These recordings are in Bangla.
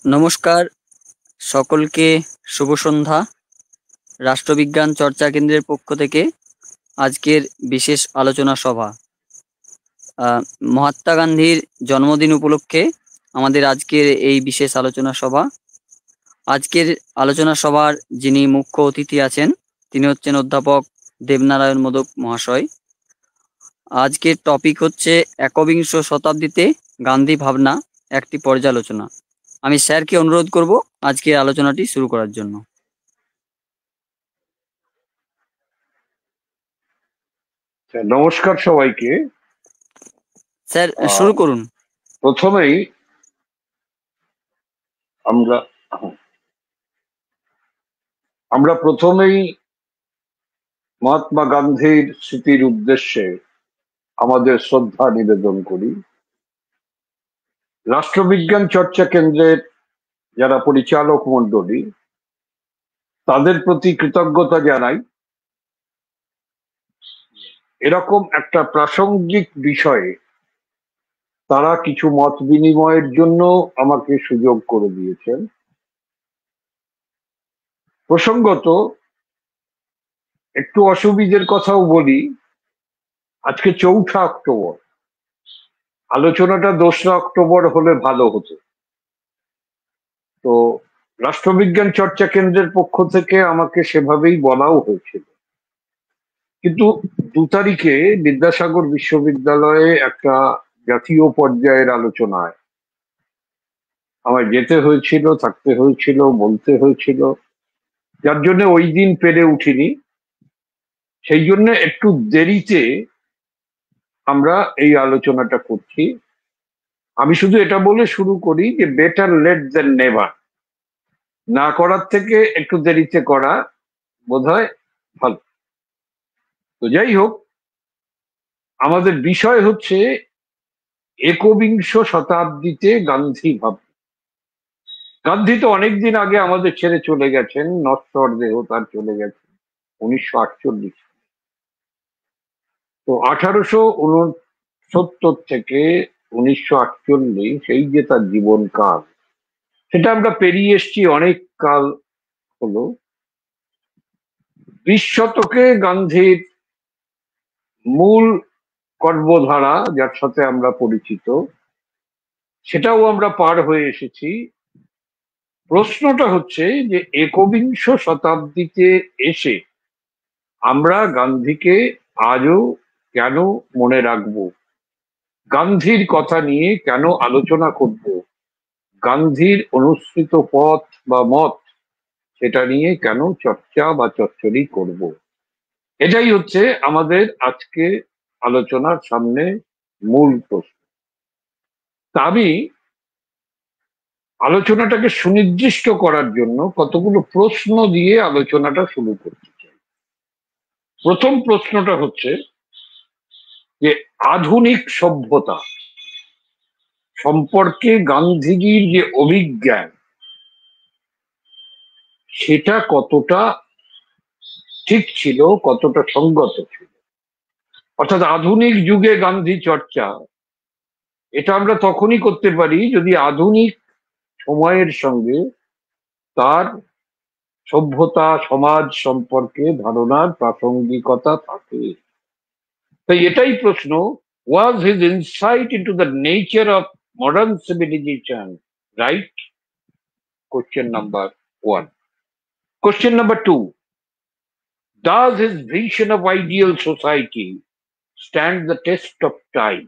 নমস্কার সকলকে, শুভ সন্ধ্যা। রাষ্ট্রবিজ্ঞান চর্চা কেন্দ্রের পক্ষ থেকে আজকের বিশেষ আলোচনা সভা, মহাত্মা গান্ধীর জন্মদিন উপলক্ষে আমাদের আজকের এই বিশেষ আলোচনা সভা। আজকের আলোচনা সভার যিনি মুখ্য অতিথি আছেন তিনি হচ্ছেন অধ্যাপক দেবনারায়ণ মোদক মহাশয়। আজকের টপিক হচ্ছে একবিংশ শতাব্দীতে গান্ধী ভাবনা, একটি পর্যালোচনা। আমি স্যারকে অনুরোধ করব আজকের আলোচনাটি শুরু করার জন্য। নমস্কার সবাইকে। স্যার শুরু করুন। প্রথমেই আমরা মহাত্মা গান্ধীর স্মৃতির উদ্দেশ্যে আমাদের শ্রদ্ধা নিবেদন করি। রাষ্ট্রবিজ্ঞান চর্চা কেন্দ্রের যারা পরিচালক মণ্ডলী, তাদের প্রতি কৃতজ্ঞতা জানাই। এরকম একটা প্রাসঙ্গিক বিষয়ে তারা কিছু মত বিনিময়ের জন্য আমাকে সুযোগ করে দিয়েছেন। প্রসঙ্গত একটু অসুবিধের কথাও বলি। আজকে 4 অক্টোবর, আলোচনাটা 2 অক্টোবর হলে ভালো হতো। তো রাষ্ট্রবিজ্ঞান চর্চা কেন্দ্রের পক্ষ থেকে আমাকে সেভাবেই বলাও হয়েছিল, কিন্তু 2 তারিখে বিদ্যাসাগর বিশ্ববিদ্যালয়ে একটা জাতীয় পর্যায়ের আলোচনায় আমায় যেতে হয়েছিল, থাকতে হয়েছিল, বলতে হয়েছিল, যার জন্য ওই দিন পেরে উঠিনি। সেই জন্য একটু দেরিতে আমরা এই আলোচনাটা করছি। আমি শুধু এটা বলে শুরু করি যে বেটার লেট দেন নেভার। না করার থেকে একটু দেরিতে করা বোধহয় ভালো। তো যাই হোক, আমাদের বিষয় হচ্ছে একবিংশ শতাব্দীতে গান্ধী ভাবনা। গান্ধী তো অনেকদিন আগে আমাদের ছেড়ে চলে গেছেন, নশ্বর দেহ তার চলে গেছেন 1948। তো 1869 থেকে 1948 এই যে তার জীবন কাল, সেটা আমরা পেরিয়ে এসছি অনেক কাল হলো। 20 শতকে গান্ধীর মূল কর্মধারা যার সাথে আমরা পরিচিত, সেটাও আমরা পার হয়ে এসেছি। প্রশ্নটা হচ্ছে যে একবিংশ শতাব্দীতে এসে আমরা গান্ধীকে আজও কেন মনে রাখবো, গান্ধীর কথা নিয়ে কেন আলোচনা করব, গান্ধীর অনুসৃত পথ বা মত সেটা নিয়ে কেন চর্চা বা চচ্চড়ি করব। এটাই হচ্ছে আমাদের আজকে আলোচনার সামনে মূল প্রশ্ন। তা আমি আলোচনাটাকে সুনির্দিষ্ট করার জন্য কতগুলো প্রশ্ন দিয়ে আলোচনাটা শুরু করতে চাই। প্রথম প্রশ্নটা হচ্ছে যে আধুনিক সভ্যতা সম্পর্কে গান্ধীজির যে অভিজ্ঞান, সেটা কতটা ঠিক ছিল, কতটা সঙ্গত ছিল। অর্থাৎ আধুনিক যুগে গান্ধী চর্চা, এটা আমরা তখনই করতে পারি যদি আধুনিক সময়ের সঙ্গে তার সভ্যতা সমাজ সম্পর্কে ধারণার প্রাসঙ্গিকতা থাকে। তাই এটাই প্রশ্ন, was his insight into the nature of modern civilization right? Question number 1. Question number 2, does his vision of ideal society stand the test of time?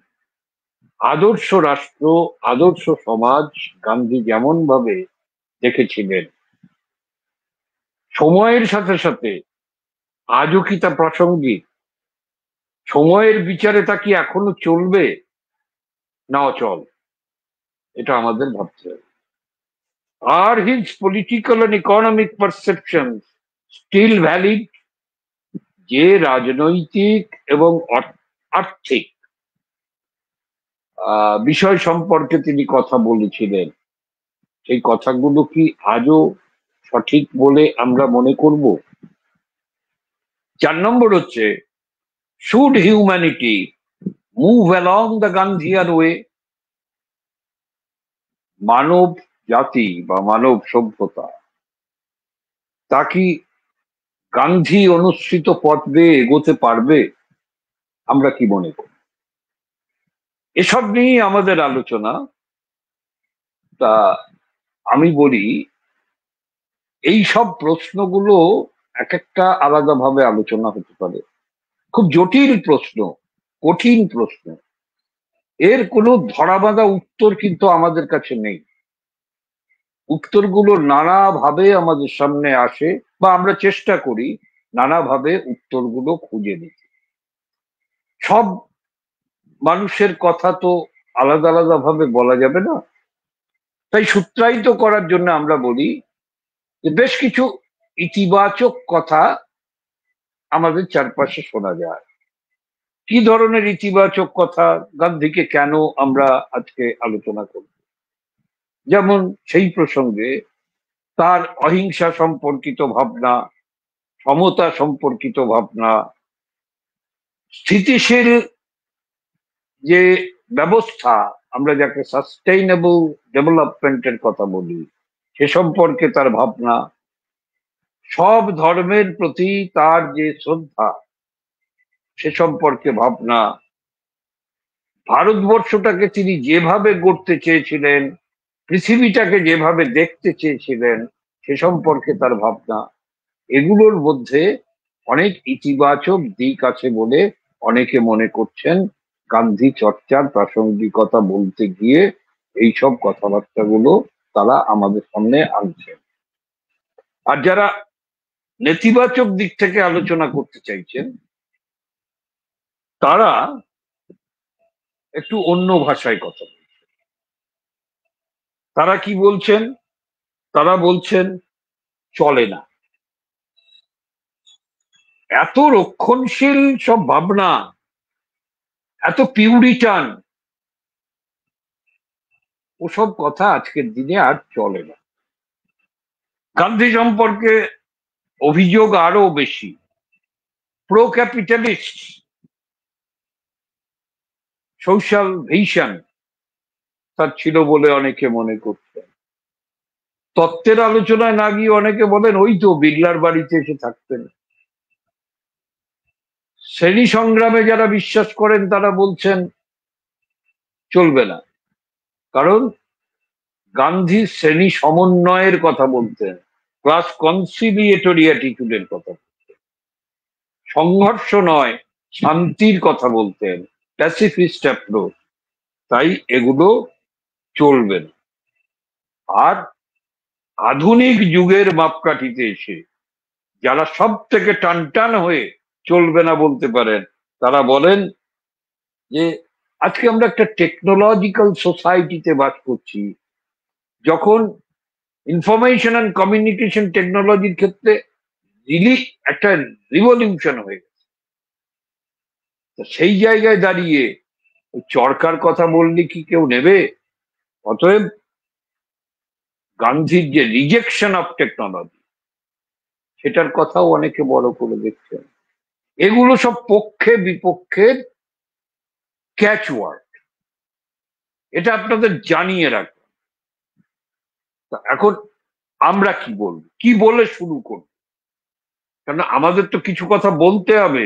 আদর্শ রাষ্ট্র, আদর্শ সমাজ গান্ধী যেমন ভাবে দেখেছিলেন, সময়ের সাথে সাথে আজও কি তা প্রাসঙ্গিক? সময়ের বিচারে তা কি এখনো চলবে না অচল? এটা আমাদের ভাবতে হবে। Are his political and economic perceptions still valid? যে রাজনৈতিক এবং আর্থিক বিষয় সম্পর্কে তিনি কথা বলেছিলেন, সেই কথাগুলো কি আজও সঠিক বলে আমরা মনে করব? 4 নম্বর হচ্ছে, should humanity move along the Gandhian way? মানব জাতি বা মানব সভ্যতা তা কি গান্ধী অনুসৃত পথ বেয়ে এগোতে পারবে? আমরা কি মনে করি? এসব নিয়েই আমাদের আলোচনা। তা আমি বলি, এই সব প্রশ্নগুলো এক একটা আলাদাভাবে আলোচনা হতে পারে। খুব জটিল প্রশ্ন, কঠিন প্রশ্ন, এর কোনো ধরাবাঁধা উত্তর কিন্তু আমাদের কাছে নেই। উত্তরগুলো নানাভাবে আমাদের সামনে আসে বা আমরা চেষ্টা করি নানাভাবে উত্তরগুলো খুঁজে নিতে। সব মানুষের কথা তো আলাদা আলাদা ভাবে বলা যাবে না, তাই সূত্রায়িত করার জন্য আমরা বলি যে বেশ কিছু ইতিবাচক কথা আমাদের চারপাশে শোনা যায়। কি ধরনের ইতিবাচক কথা? গান্ধীকে কেন আমরা আজকে আলোচনা করব? যেমন সেই প্রসঙ্গে তার অহিংসা সম্পর্কিত ভাবনা, সমতা সম্পর্কিত ভাবনা, স্থিতিশীল যে ব্যবস্থা, আমরা যাকে সাস্টেইনেবল ডেভেলপমেন্টের কথা বলি, সে সম্পর্কে তার ভাবনা, সব ধর্মের প্রতি তার যে শ্রদ্ধা সে সম্পর্কে ভাবনা, ভারতবর্ষটাকে তিনি যেভাবে গড়তে চেয়েছিলেন, পৃথিবীটাকে যেভাবে দেখতে চেয়েছিলেন সে সম্পর্কে তার ভাবনা, এগুলোর মধ্যে অনেক ইতিবাচক দিক আছে বলে অনেকে মনে করছেন গান্ধী চর্চার প্রাসঙ্গিকতা বলতে গিয়ে এইসব কথাবার্তাগুলো তারা আমাদের সামনে আনছেন। আর যারা নেতিবাচক দিক থেকে আলোচনা করতে চাইছেন তারা একটু অন্য ভাষায় কথা বলছেন। তারা কি বলছেন? তারা বলছেন চলে না, এত রক্ষণশীল সব ভাবনা, এত পিউরিটান, ওসব কথা আজকের দিনে আর চলে না। গান্ধী সম্পর্কে অভিযোগ আরো বেশি। প্রো ক্যাপিটালিস্ট সোশ্যাল ভিশন তার ছিল বলে অনেকে মনে করতেন। তত্ত্বের আলোচনায় না গিয়ে অনেকে বলেন ওই তো বিড়লার বাড়িতে এসে থাকতেন। শ্রেণী সংগ্রামে যারা বিশ্বাস করেন তারা বলছেন চলবে না, কারণ গান্ধী শ্রেণী সমন্বয়ের কথা বলতেন, ক্লাস কনসিলিয়েটরি অ্যাটিটিউডের কথা, সংঘর্ষ নয় শান্তির কথা বলতেন, প্যাসিফিস্ট অ্যাপ্রোচ, তাই এগুলো চলবে না। আর আধুনিক যুগের মাপকাঠিতে এসে যারা সব থেকে টানটান হয়ে চলবে না বলতে পারেন তারা বলেন যে আজকে আমরা একটা টেকনোলজিক্যাল সোসাইটিতে বাস করছি, যখন ইনফরমেশন অ্যান্ড কমিউনিকেশন টেকনোলজির ক্ষেত্রে রিলি একটা রিভলিউশন হয়ে গেছে। সেই জায়গায় দাঁড়িয়ে চরকার কথা বললে কি কেউ নেবে? অতএব গান্ধীর যে রিজেকশন অফ টেকনোলজি সেটার কথাও অনেকে বড় করে দেখছেন। এগুলো সব পক্ষে বিপক্ষের ক্যাচওয়ার্ড, এটা আপনাদের জানিয়ে রাখবেন। এখন আমরা কি বলবো, কি বলে শুরু করব? কারণ আমাদের তো কিছু কথা বলতে হবে,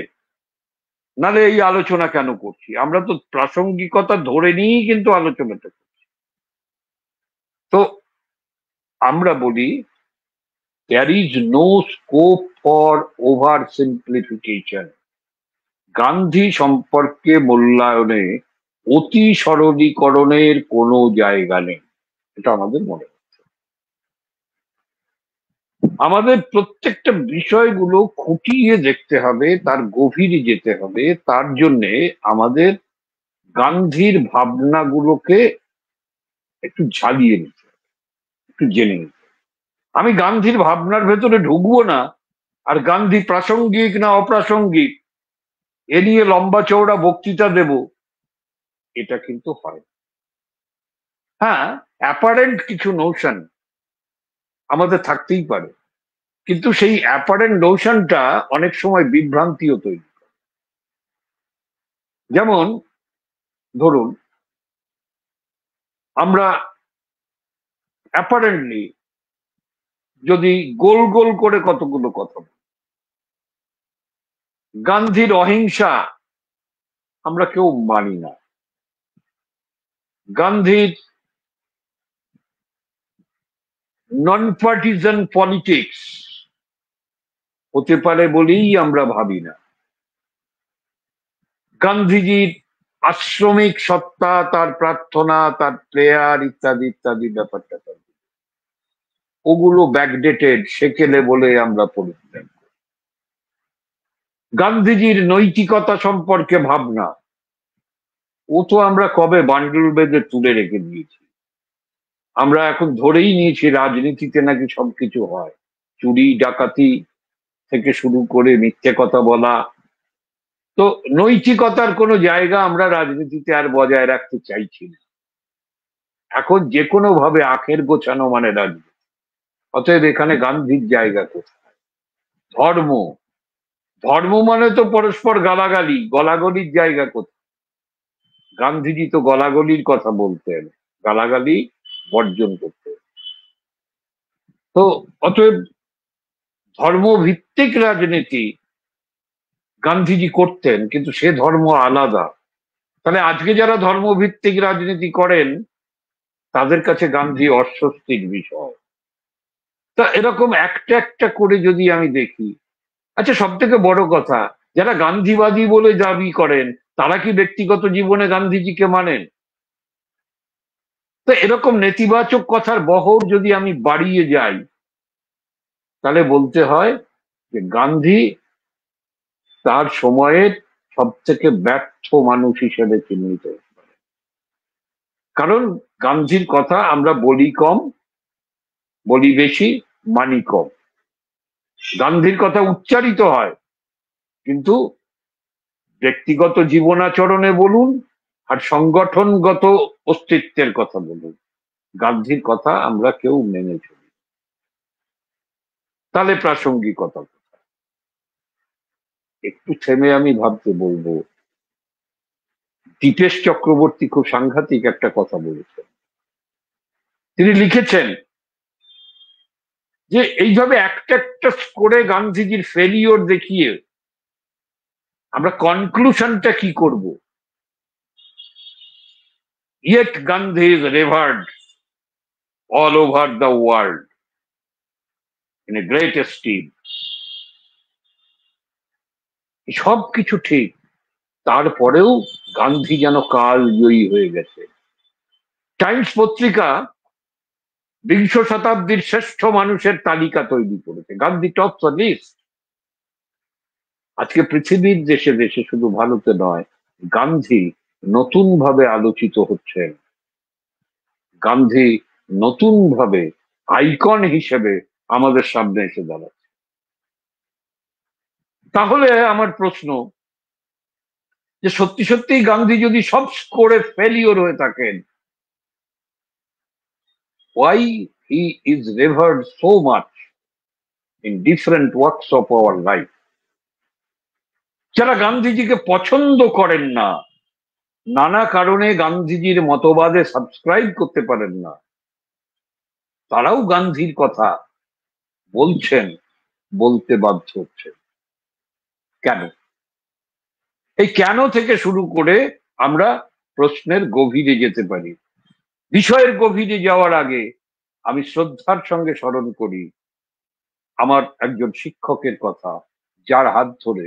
নালে এই আলোচনা কেন করছি? আমরা তো প্রাসঙ্গিকতা ধরে নিয়েই কিন্তু আলোচনাটা করছি। তো আমরা বলি there is no scope for over simplification. Gandhi সম্পর্কে মূল্যায়নে অতি সরলীকরণের কোনো জায়গা নেই, এটা আমাদের মনে হয়। আমাদের প্রত্যেকটা বিষয়গুলো খুঁটিয়ে দেখতে হবে, তার গভীরে যেতে হবে। তার জন্যে আমাদের গান্ধীর ভাবনাগুলোকে একটু ঝালিয়ে নিতে হবে, একটু জেনে নিতে হবে। আমি গান্ধীর ভাবনার ভেতরে ঢুকবো না আর গান্ধী প্রাসঙ্গিক না অপ্রাসঙ্গিক এ নিয়ে লম্বা চওড়া বক্তৃতা দেব, এটা কিন্তু হয়। হ্যাঁ, অ্যাপারেন্ট কিছু নোশন আমাদের থাকতেই পারে, কিন্তু সেই অ্যাপারেন্ট নোশনটা অনেক সময় বিভ্রান্তিও তৈরি করে। যেমন ধরুন, আমরা অ্যাপারেন্টলি যদি গোল গোল করে কতগুলো কথা বলি। গান্ধীর অহিংসা আমরা কেউ মানি না। গান্ধীর নন পার্টিজান পলিটিক্স হতে পারে বলেই আমরা ভাবি না। গান্ধীজির আশ্রমিক সত্তা, তার প্রার্থনা, তার প্রেয়ার ইত্যাদি ইত্যাদি ব্যাপারটা ওগুলো ব্যাকডেটেড, সেকেলে বলে আমরা পরিত্যাগ করি। গান্ধীজির নৈতিকতা সম্পর্কে ভাবনা, ও তো আমরা কবে বান্ডুল বেঁধে তুলে রেখে দিয়েছি। আমরা এখন ধরেই নিয়েছি রাজনীতিতে নাকি সবকিছু হয়, চুরি ডাকাতি থেকে শুরু করে মিথ্যে কথা বলা। তো নৈতিকতার কোনো জায়গা আমরা রাজনীতিতে আর বজায় রাখতে চাইছি না। এখন যে কোনো ভাবে আখের গোছানো মানে রাজনীতি। অতএব এখানে গান্ধীর জায়গা কোথায়? ধর্ম, ধর্ম মানে তো পরস্পর গালাগালি, গলাগলির জায়গা কোথায়? গান্ধীজি তো গলাগলির কথা বলতেন, গালাগালি বর্জন করতেন। তো অতএব ধর্মভিত্তিক রাজনীতি গান্ধীজি করতেন, কিন্তু সে ধর্ম আলাদা। তাহলে আজকে যারা ধর্মভিত্তিক রাজনীতি করেন তাদের কাছে গান্ধী অস্বস্তির বিষয়। তা এরকম একটা একটা করে যদি আমি দেখি, আচ্ছা সব থেকে বড় কথা, যারা গান্ধীবাদী বলে দাবি করেন তারা কি ব্যক্তিগত জীবনে গান্ধীজিকে মানেন? তো এরকম নেতিবাচক কথার বহর যদি আমি বাড়িয়ে যাই, তাহলে বলতে হয় যে গান্ধী তার সময়ের সব থেকে ব্যর্থ মানুষ হিসেবে চিহ্নিত। কারণ গান্ধীর কথা আমরা বলি কম, বলি বেশি, মানি কম। গান্ধীর কথা উচ্চারিত হয়, কিন্তু ব্যক্তিগত জীবনাচরণে বলুন আর সংগঠনগত অস্তিত্বের কথা বলুন, গান্ধীর কথা আমরা কেউ মেনে চলি। তাহলে প্রাসঙ্গিকতা একটু থেমে আমি ভাবতে বলবো, দীপেশ চক্রবর্তী খুব সাংঘাতিক একটা কথা বলেছেন। তিনি লিখেছেন যে এইভাবে একটা একটা করে গান্ধীজির ফেলিওর দেখিয়ে আমরা কনক্লুশনটা কি করব? Yet Gandhi is revered all over the world in a great esteem. সব কিছু ঠিক, তারপরেও গান্ধী যেন কালজয়ী হয়ে গেছে। টাইমস পত্রিকা বিংশ শতাব্দীর শ্রেষ্ঠ মানুষের তালিকা তৈরি করেছে, গান্ধী টপ দ্য লিস্ট। আজকে পৃথিবীর দেশে দেশে, শুধু ভারতে নয়, গান্ধী নতুন ভাবে আলোচিত হচ্ছেন। গান্ধী নতুন ভাবে আইকন হিসেবে আমাদের সামনে এসে দাঁড়াচ্ছে। তাহলে আমার প্রশ্ন, যে সত্যি সত্যি গান্ধী যদি সব স্কোরে ফেলিওর হয়ে থাকেন, why he is revered so much in different walks of our life? যারা গান্ধীজিকে পছন্দ করেন না, নানা কারণে গান্ধীজির মতবাদে সাবস্ক্রাইব করতে পারেন না, তারাও গান্ধীর কথা বলছেন, বলতে বাধ্য হচ্ছেন। কেন? এই কেন থেকে শুরু করে আমরা প্রশ্নের গভীরে যেতে পারি। বিষয়ের গভীরে যাওয়ার আগে আমি শ্রদ্ধার সঙ্গে স্মরণ করি আমার একজন শিক্ষকের কথা, যার হাত ধরে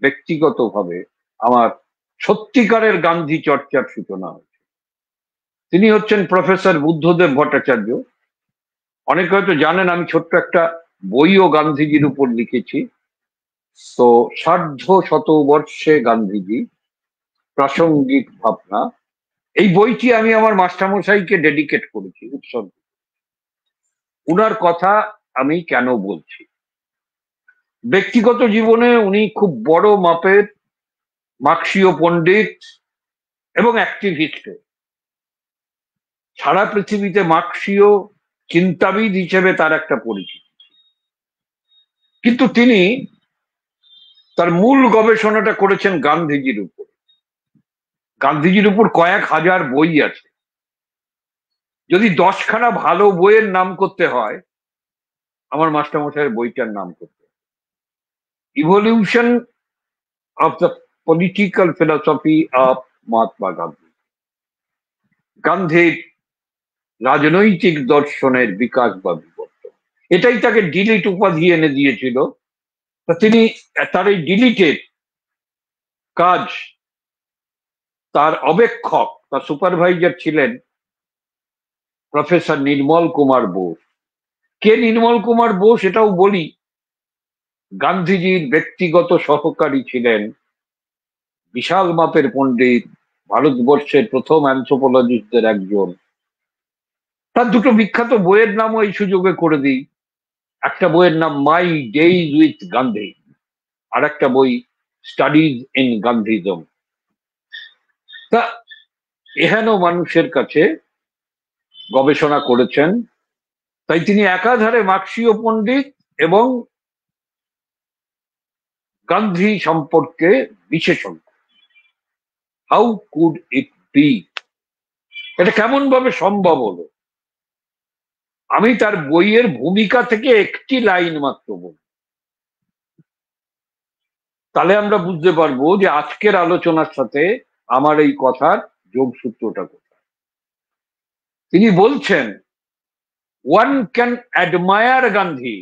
ব্যক্তিগতভাবে আমার সত্যিকারের গান্ধী চর্চার সূচনা হয়েছে। তিনি হচ্ছেন প্রফেসর বুদ্ধদেব ভট্টাচার্য। অনেকে হয়তো জানেন আমি ছোট্ট একটা বইও গান্ধীজির উপর লিখেছি। তো সার্ধ শতবর্ষে গান্ধীজি, প্রাসঙ্গিক ভাবনা, এই বইটি আমি আমার মাস্টারমশাইকে ডেডিকেট করেছি, উৎসর্গ। উনার কথা আমি কেন বলছি? ব্যক্তিগত জীবনে উনি খুব বড় মাপের মার্ক্সীয় পণ্ডিত এবং অ্যাক্টিভিস্ট। সারা পৃথিবীতে মার্ক্সীয় চিন্তাবিদ হিসেবে তার একটা পরিচিতি। কিন্তু তিনি তার মূল গবেষণাটা করেছেন গান্ধীজির উপর। গান্ধীজির উপর কয়েক হাজার বই আছে। যদি 10খানা ভালো বইয়ের নাম করতে হয়, আমার মাস্টারমশাইয়ের বইটার নাম করতে, evolution of the political philosophy of Mahatma Gandhi, গান্ধীর রাজনৈতিক দর্শনের বিকাশ বা বিবর্তন। এটাই তাকে ডিলিট উপাধি এনে দিয়েছিল। তা তিনি তার এই ডিলিটের কাজ, তার অবেক্ষক, তার সুপারভাইজার ছিলেন প্রফেসর নির্মল কুমার বোস। কে নির্মল কুমার বোস এটাও বলি, গান্ধীজির ব্যক্তিগত সহকারী ছিলেন, বিশাল মাপের পণ্ডিত, ভারতবর্ষের প্রথম অ্যানথ্রোপোলজিস্টদের একজন। তার দুটো বিখ্যাত বইয়ের নামও এই সুযোগে করে দিই। একটা বইয়ের নাম মাই ডেইজ উইথ গান্ধী, আর একটা বই স্টাডিজ ইন গান্ধীজম। তা এহেন মানুষের কাছে গবেষণা করেছেন, তাই তিনি একাধারে মার্ক্সীয় পণ্ডিত এবং গান্ধী সম্পর্কে বিশেষজ্ঞ। How could it be? এটা কেমন ভাবে সম্ভব হলো? আমি তার বইয়ের ভূমিকা থেকে একটি লাইন মাত্র বলব, তাহলে আমরা বুঝতে পারবো যে আজকের আলোচনার সাথে আমার এই কথার যোগসূত্রটা কোথায়। তিনি বলছেন, one can admire Gandhi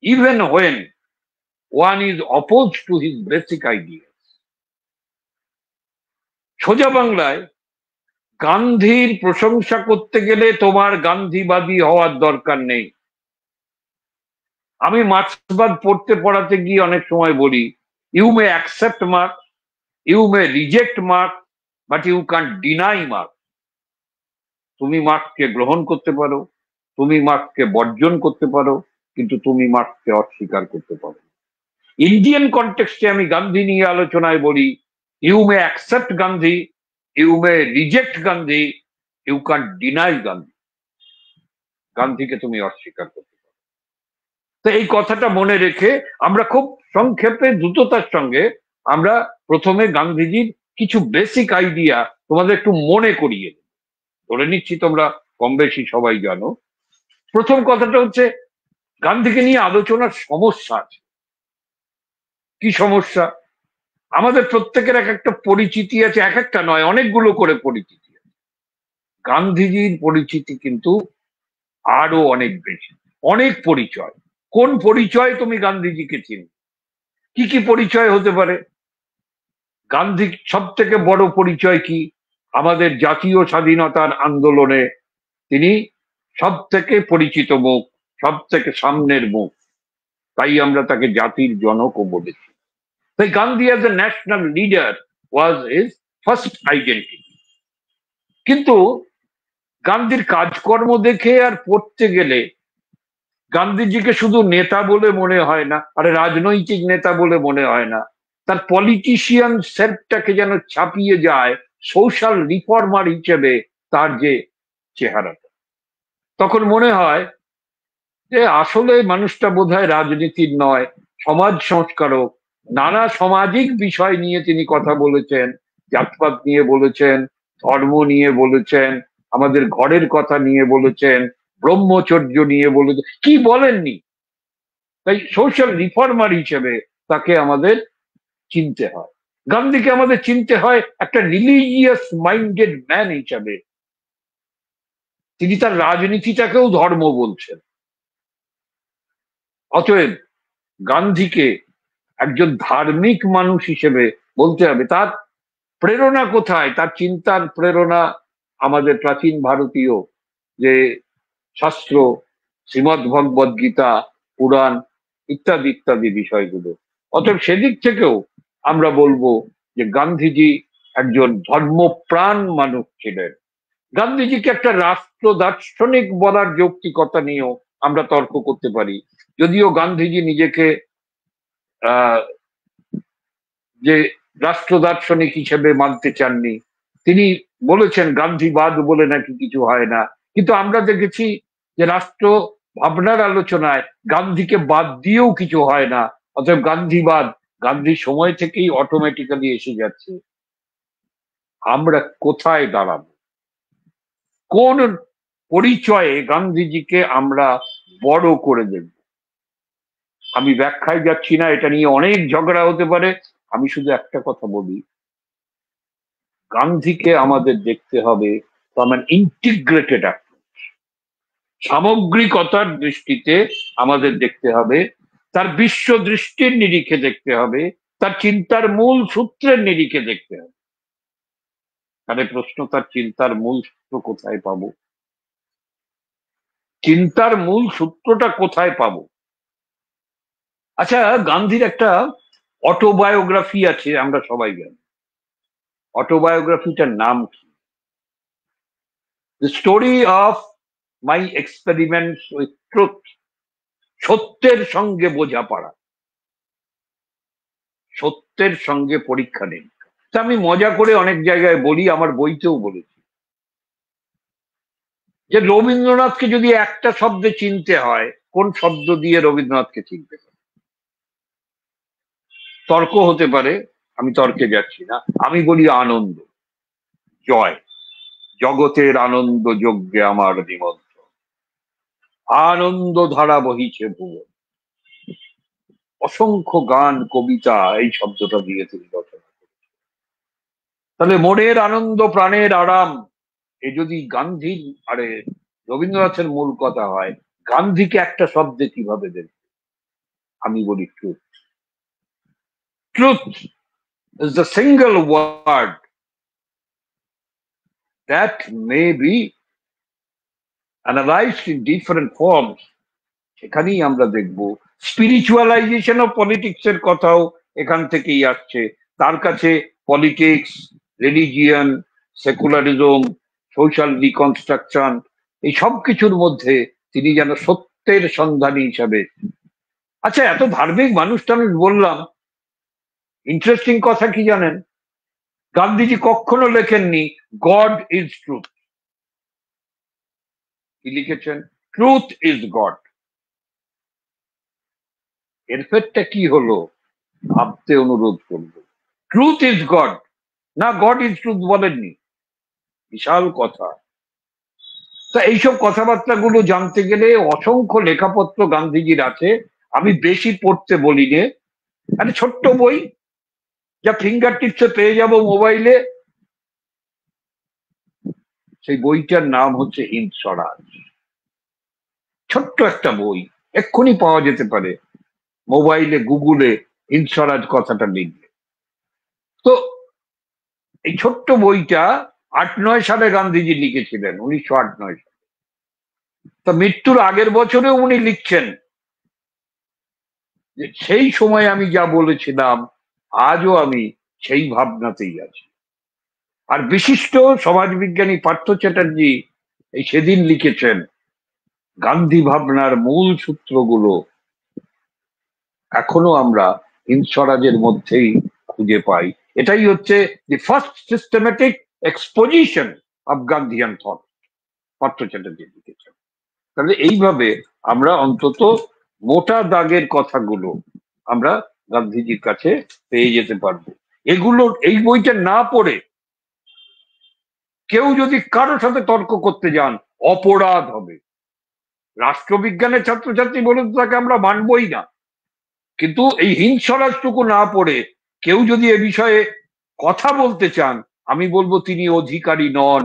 even when one is oppose to his basic idea. সোজা বাংলায়, গান্ধীর প্রশংসা করতে গেলে তোমার গান্ধীবাদী হওয়ার দরকার নেই। আমি মার্ক্সবাদ পড়াতে গিয়ে অনেক সময় বলি, you may accept Marx, you may reject Marx, but you can deny Marx. তুমি মার্ক্সকে গ্রহণ করতে পারো, তুমি মার্ক্সকে বর্জন করতে পারো, কিন্তু তুমি মার্ক্সকে অস্বীকার করতে পারো। ইন্ডিয়ান কনটেক্সটে আমি গান্ধী নিয়ে আলোচনায় বলি, you may accept Gandhi, you may reject Gandhi, you can deny Gandhi. গান্ধীকে তুমি অস্বীকার করতে পারো। তো এই কথাটা মনে রেখে আমরা খুব সংক্ষেপে দ্রুততার সঙ্গে আমরা প্রথমে গান্ধীজির কিছু বেসিক আইডিয়া তোমাদের একটু মনে করিয়ে দেব। ধরে নিচ্ছি তোমরা কম বেশি সবাই জানো। প্রথম কথাটা হচ্ছে, গান্ধীকে নিয়ে আলোচনার সমস্যা আছে। কি সমস্যা? আমাদের প্রত্যেকের এক একটা পরিচিতি আছে, এক একটা নয়, অনেকগুলো করে পরিচিতি আছে। গান্ধীজির পরিচিতি কিন্তু আরো অনেক বেশি, অনেক পরিচয়। কোন পরিচয় তুমি গান্ধীজিকে চিনো? কি কি পরিচয় হতে পারে? গান্ধী সব থেকে বড় পরিচয় কি? আমাদের জাতীয় স্বাধীনতার আন্দোলনে তিনি সব থেকে পরিচিত মুখ, সব থেকে সামনের মুখ, তাই আমরা তাকে জাতির জনকও বলেছি। তাই Gandhi as a national leader was his first identity. কিন্তু গান্ধীর কাজকর্ম দেখে আর পড়তে গেলে গান্ধীজিকে শুধু নেতা বলে মনে হয় না, আরে রাজনৈতিক নেতা বলে মনে হয় না, তার পলিটিশিয়ান সেলফটাকে যেন ছাপিয়ে যায় সোশ্যাল রিফর্মার হিসেবে তার যে চেহারাটা। তখন মনে হয় যে আসলে মানুষটা বোধহয় রাজনীতির নয়, সমাজ সংস্কারক। নানা সামাজিক বিষয় নিয়ে তিনি কথা বলেছেন, জাতপাত নিয়ে বলেছেন, ধর্ম নিয়ে বলেছেন, আমাদের ঘরের কথা নিয়ে বলেছেন, ব্রহ্মচর্য নিয়ে বলেছেন, কি বলেননি। তাই সোশ্যাল রিফর্মার হিসেবে তাকে আমাদের চিনতে হয়। গান্ধীকে আমাদের চিনতে হয় একটা রিলিজিয়াস মাইন্ডেড ম্যান হিসাবে। তিনি তার রাজনীতিটাকেও ধর্ম বলছেন। অতএব গান্ধীকে একজন ধার্মিক মানুষ হিসেবে বলতে হবে। তার প্রেরণা কোথায়? তার চিন্তার প্রেরণা আমাদের প্রাচীন ভারতীয় যে শাস্ত্র, শ্রীমদ্ ভগবদ গীতা, পুরাণ ইত্যাদি ইত্যাদি বিষয়গুলো। অতএব সেদিক থেকেও আমরা বলবো যে গান্ধীজি একজন ধর্মপ্রাণ মানুষ ছিলেন। গান্ধীজিকে একটা রাষ্ট্র দার্শনিক বলার যৌক্তিকতা নিয়েও আমরা তর্ক করতে পারি, যদিও গান্ধীজি নিজেকে যে রাষ্ট্র দার্শনিক হিসেবে মানতে চাননি। তিনি বলেছেন গান্ধীবাদ বলে নাকি কিছু হয় না, কিন্তু আমরা দেখেছি যে রাষ্ট্র ভাবনার আলোচনায় গান্ধীকে বাদ দিয়েও কিছু হয় না। অতএব গান্ধীবাদ গান্ধীর সময় থেকেই অটোমেটিক্যালি এসে যাচ্ছে। আমরা কোথায় দাঁড়াবো? কোন পরিচয়ে গান্ধীজিকে আমরা বড় করে দেব। আমি ব্যাখ্যায় যাচ্ছি না, এটা নিয়ে অনেক ঝগড়া হতে পারে। আমি শুধু একটা কথা বলি, গান্ধীকে আমাদের দেখতে হবে ফ্রম অ্যান ইন্টিগ্রেটেড অ্যাপ্রোচ। সামগ্রিকতার দৃষ্টিতে আমাদের দেখতে হবে, তার বিশ্ব দৃষ্টির নিরিখে দেখতে হবে, তার চিন্তার মূল সূত্রের নিরিখে দেখতে হবে। তাহলে প্রশ্ন, তার চিন্তার মূল সূত্র কোথায় পাবো? চিন্তার মূল সূত্রটা কোথায় পাবো? আচ্ছা, গান্ধীর একটা অটোবায়োগ্রাফি আছে, আমরা সবাই জানি। অটোবায়োগ্রাফিটার নাম কি? The story of my experiments with truth. সত্যের সঙ্গে বোঝাপড়া, সত্যের সঙ্গে পরীক্ষা নিরীক্ষা। তা আমি মজা করে অনেক জায়গায় বলি, আমার বইতেও বলেছি, যে রবীন্দ্রনাথকে যদি একটা শব্দে চিনতে হয়, কোন শব্দ দিয়ে রবীন্দ্রনাথকে চিনতে হবে? তর্ক হতে পারে, আমি তর্কে যাচ্ছি না, আমি বলি আনন্দ, জয়। জগতের আনন্দ যজ্ঞে আমার নিমন্ত্রণ, আনন্দ ধারা বহিছে ভুবন। অসংখ্য গান, কবিতা এই শব্দটা দিয়ে তিনি রচনা করেছেন। তাহলে মনের আনন্দ, প্রাণের আরাম, এ যদি গান্ধীর আরে রবীন্দ্রনাথের মূল কথা হয়, গান্ধীকে একটা শব্দে কিভাবে দেবে? আমি বলি truth. Truth is the single word that may be analyzed in different forms. সেখানেই আমরা দেখব স্পিরিচুয়ালাইজেশন অফ পলিটিক্স এর কথাও এখান থেকেই আসছে। তার কাছে politics, religion, secularism, social reconstruction, এই সব কিছুর মধ্যে তিনি যেন সত্যের সন্ধানী হিসাবে। আচ্ছা, এত ধার্মিক মানুষটা আমি বললাম, ইন্টারেস্টিং কথা কি জানেন? গান্ধীজি কখনো লেখেননি গড ইজ ট্রুথ। কি লিখেছেন? Truth is god. এর ফেরটা কি হলো ভাবতে অনুরোধ করবো। ট্রুথ ইজ গড, না গড ইজ ট্রুথ বলেননি। বিশাল কথা। তা এইসব কথাবার্তা গুলো জানতে গেলে অসংখ্য লেখাপত্র গান্ধীজির আছে, আমি বেশি পড়তে বলিনি। একটা ছোট্ট বই, যা ফিঙ্গার টিপসে পেয়ে যাব মোবাইলে, সেই বইটার নাম হচ্ছে হিন্দ স্বরাজ। ছোট্ট একটা বই, এক্ষুনি পাওয়া যেতে পারে মোবাইলে, গুগলে হিন্দ স্বরাজ কথাটা লিখলে। তো এই ছোট্ট বইটা 8-9 সালে গান্ধীজি লিখেছিলেন, 1908 সালে। তা মৃত্যুর আগের বছরেও উনি লিখছেন যে সেই সময় আমি যা বলেছিলাম আজও আমি সেই ভাবনাতেই আছি। আর বিশিষ্ট সমাজবিজ্ঞানী পার্থ চ্যাটার্জি এই সেদিন লিখেছেন, গান্ধী ভাবনার মূল সূত্রগুলো এখনো আমরা হিন্দ স্বরাজের মধ্যেই খুঁজে পাই। এটাই হচ্ছে the first systematic exposition of Gandhian thought, Partha Chatterjee লিখেছেন। তাহলে এইভাবে আমরা অন্তত মোটা দাগের কথাগুলো আমরা গান্ধীজির কাছে পেয়ে যেতে পারবো। এগুলো, এই বইটা না পড়ে কেউ যদি কারোর সাথে তর্ক করতে যান, অপরাধ হবে। রাষ্ট্রবিজ্ঞানের ছাত্রছাত্রী বলুন, তাকে আমরা মানবই না। কিন্তু এই হিন্দ স্বরাজটুকু না পড়ে কেউ যদি এ বিষয়ে কথা বলতে চান, আমি বলবো তিনি অধিকারী নন।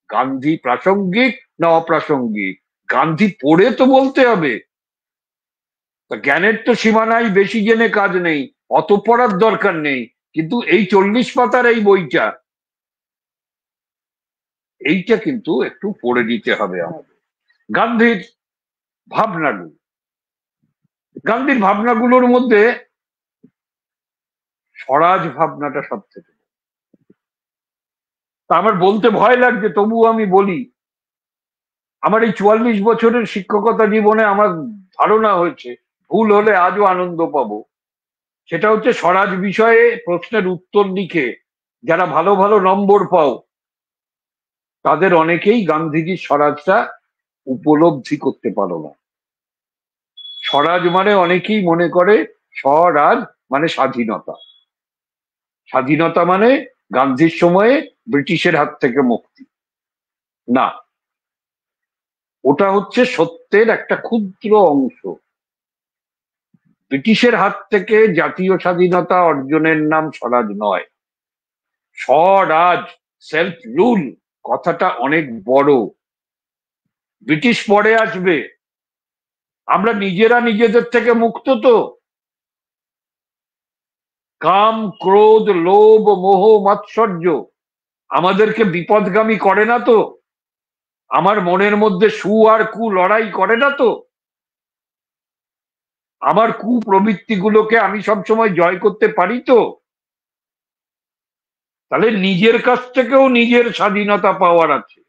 গান্ধী প্রাসঙ্গিক না অপ্রাসঙ্গিক, গান্ধী পড়ে তো বলতে হবে। জ্ঞানের তো সীমানায়, বেশি জেনে কাজ নেই, অত পড়ার দরকার নেই। কিন্তু এই 40 পাতার এই বইটা, এইটা কিন্তু একটু পড়ে দিতে হবে আমাদের। গান্ধীর ভাবনাগুলো, গান্ধীর ভাবনাগুলোর মধ্যে স্বরাজ ভাবনাটা সব থেকে, তা আমার বলতে ভয় লাগছে, তবুও আমি বলি। আমার এই 44 বছরের শিক্ষকতা জীবনে আমার ধারণা হয়েছে, ভুল হলে আজও আনন্দ পাবো, সেটা হচ্ছে স্বরাজ বিষয়ে প্রশ্নের উত্তর লিখে যারা ভালো ভালো নম্বর পাও, তাদের অনেকেই গান্ধীজির স্বরাজটা উপলব্ধি করতে পারো না। স্বরাজ মানে অনেকেই মনে করে স্বরাজ মানে স্বাধীনতা। স্বাধীনতা মানে গান্ধীর সময়ে ব্রিটিশের হাত থেকে মুক্তি। না, ওটা হচ্ছে সত্যের একটা ক্ষুদ্র অংশ। ব্রিটিশের হাত থেকে জাতীয় স্বাধীনতা অর্জনের নাম স্বরাজ নয়। স্বরাজ, সেলফ রুল কথাটা অনেক বড়। ব্রিটিশ পরে আসবে, আমরা নিজেরা নিজেদের থেকে মুক্ত তো। কাম, ক্রোধ, লোভ, মোহ, মাৎসর্য আমাদেরকে বিপদগামী করে না তো। আমার মনের মধ্যে সু আর কু লড়াই করে না তো। আমার কুপ্রবৃত্তিগুলোকে আমি সবসময় জয় করতে পারি তো। তাহলে নিজের কাছ থেকেও নিজের স্বাধীনতা পাওয়ার আছে।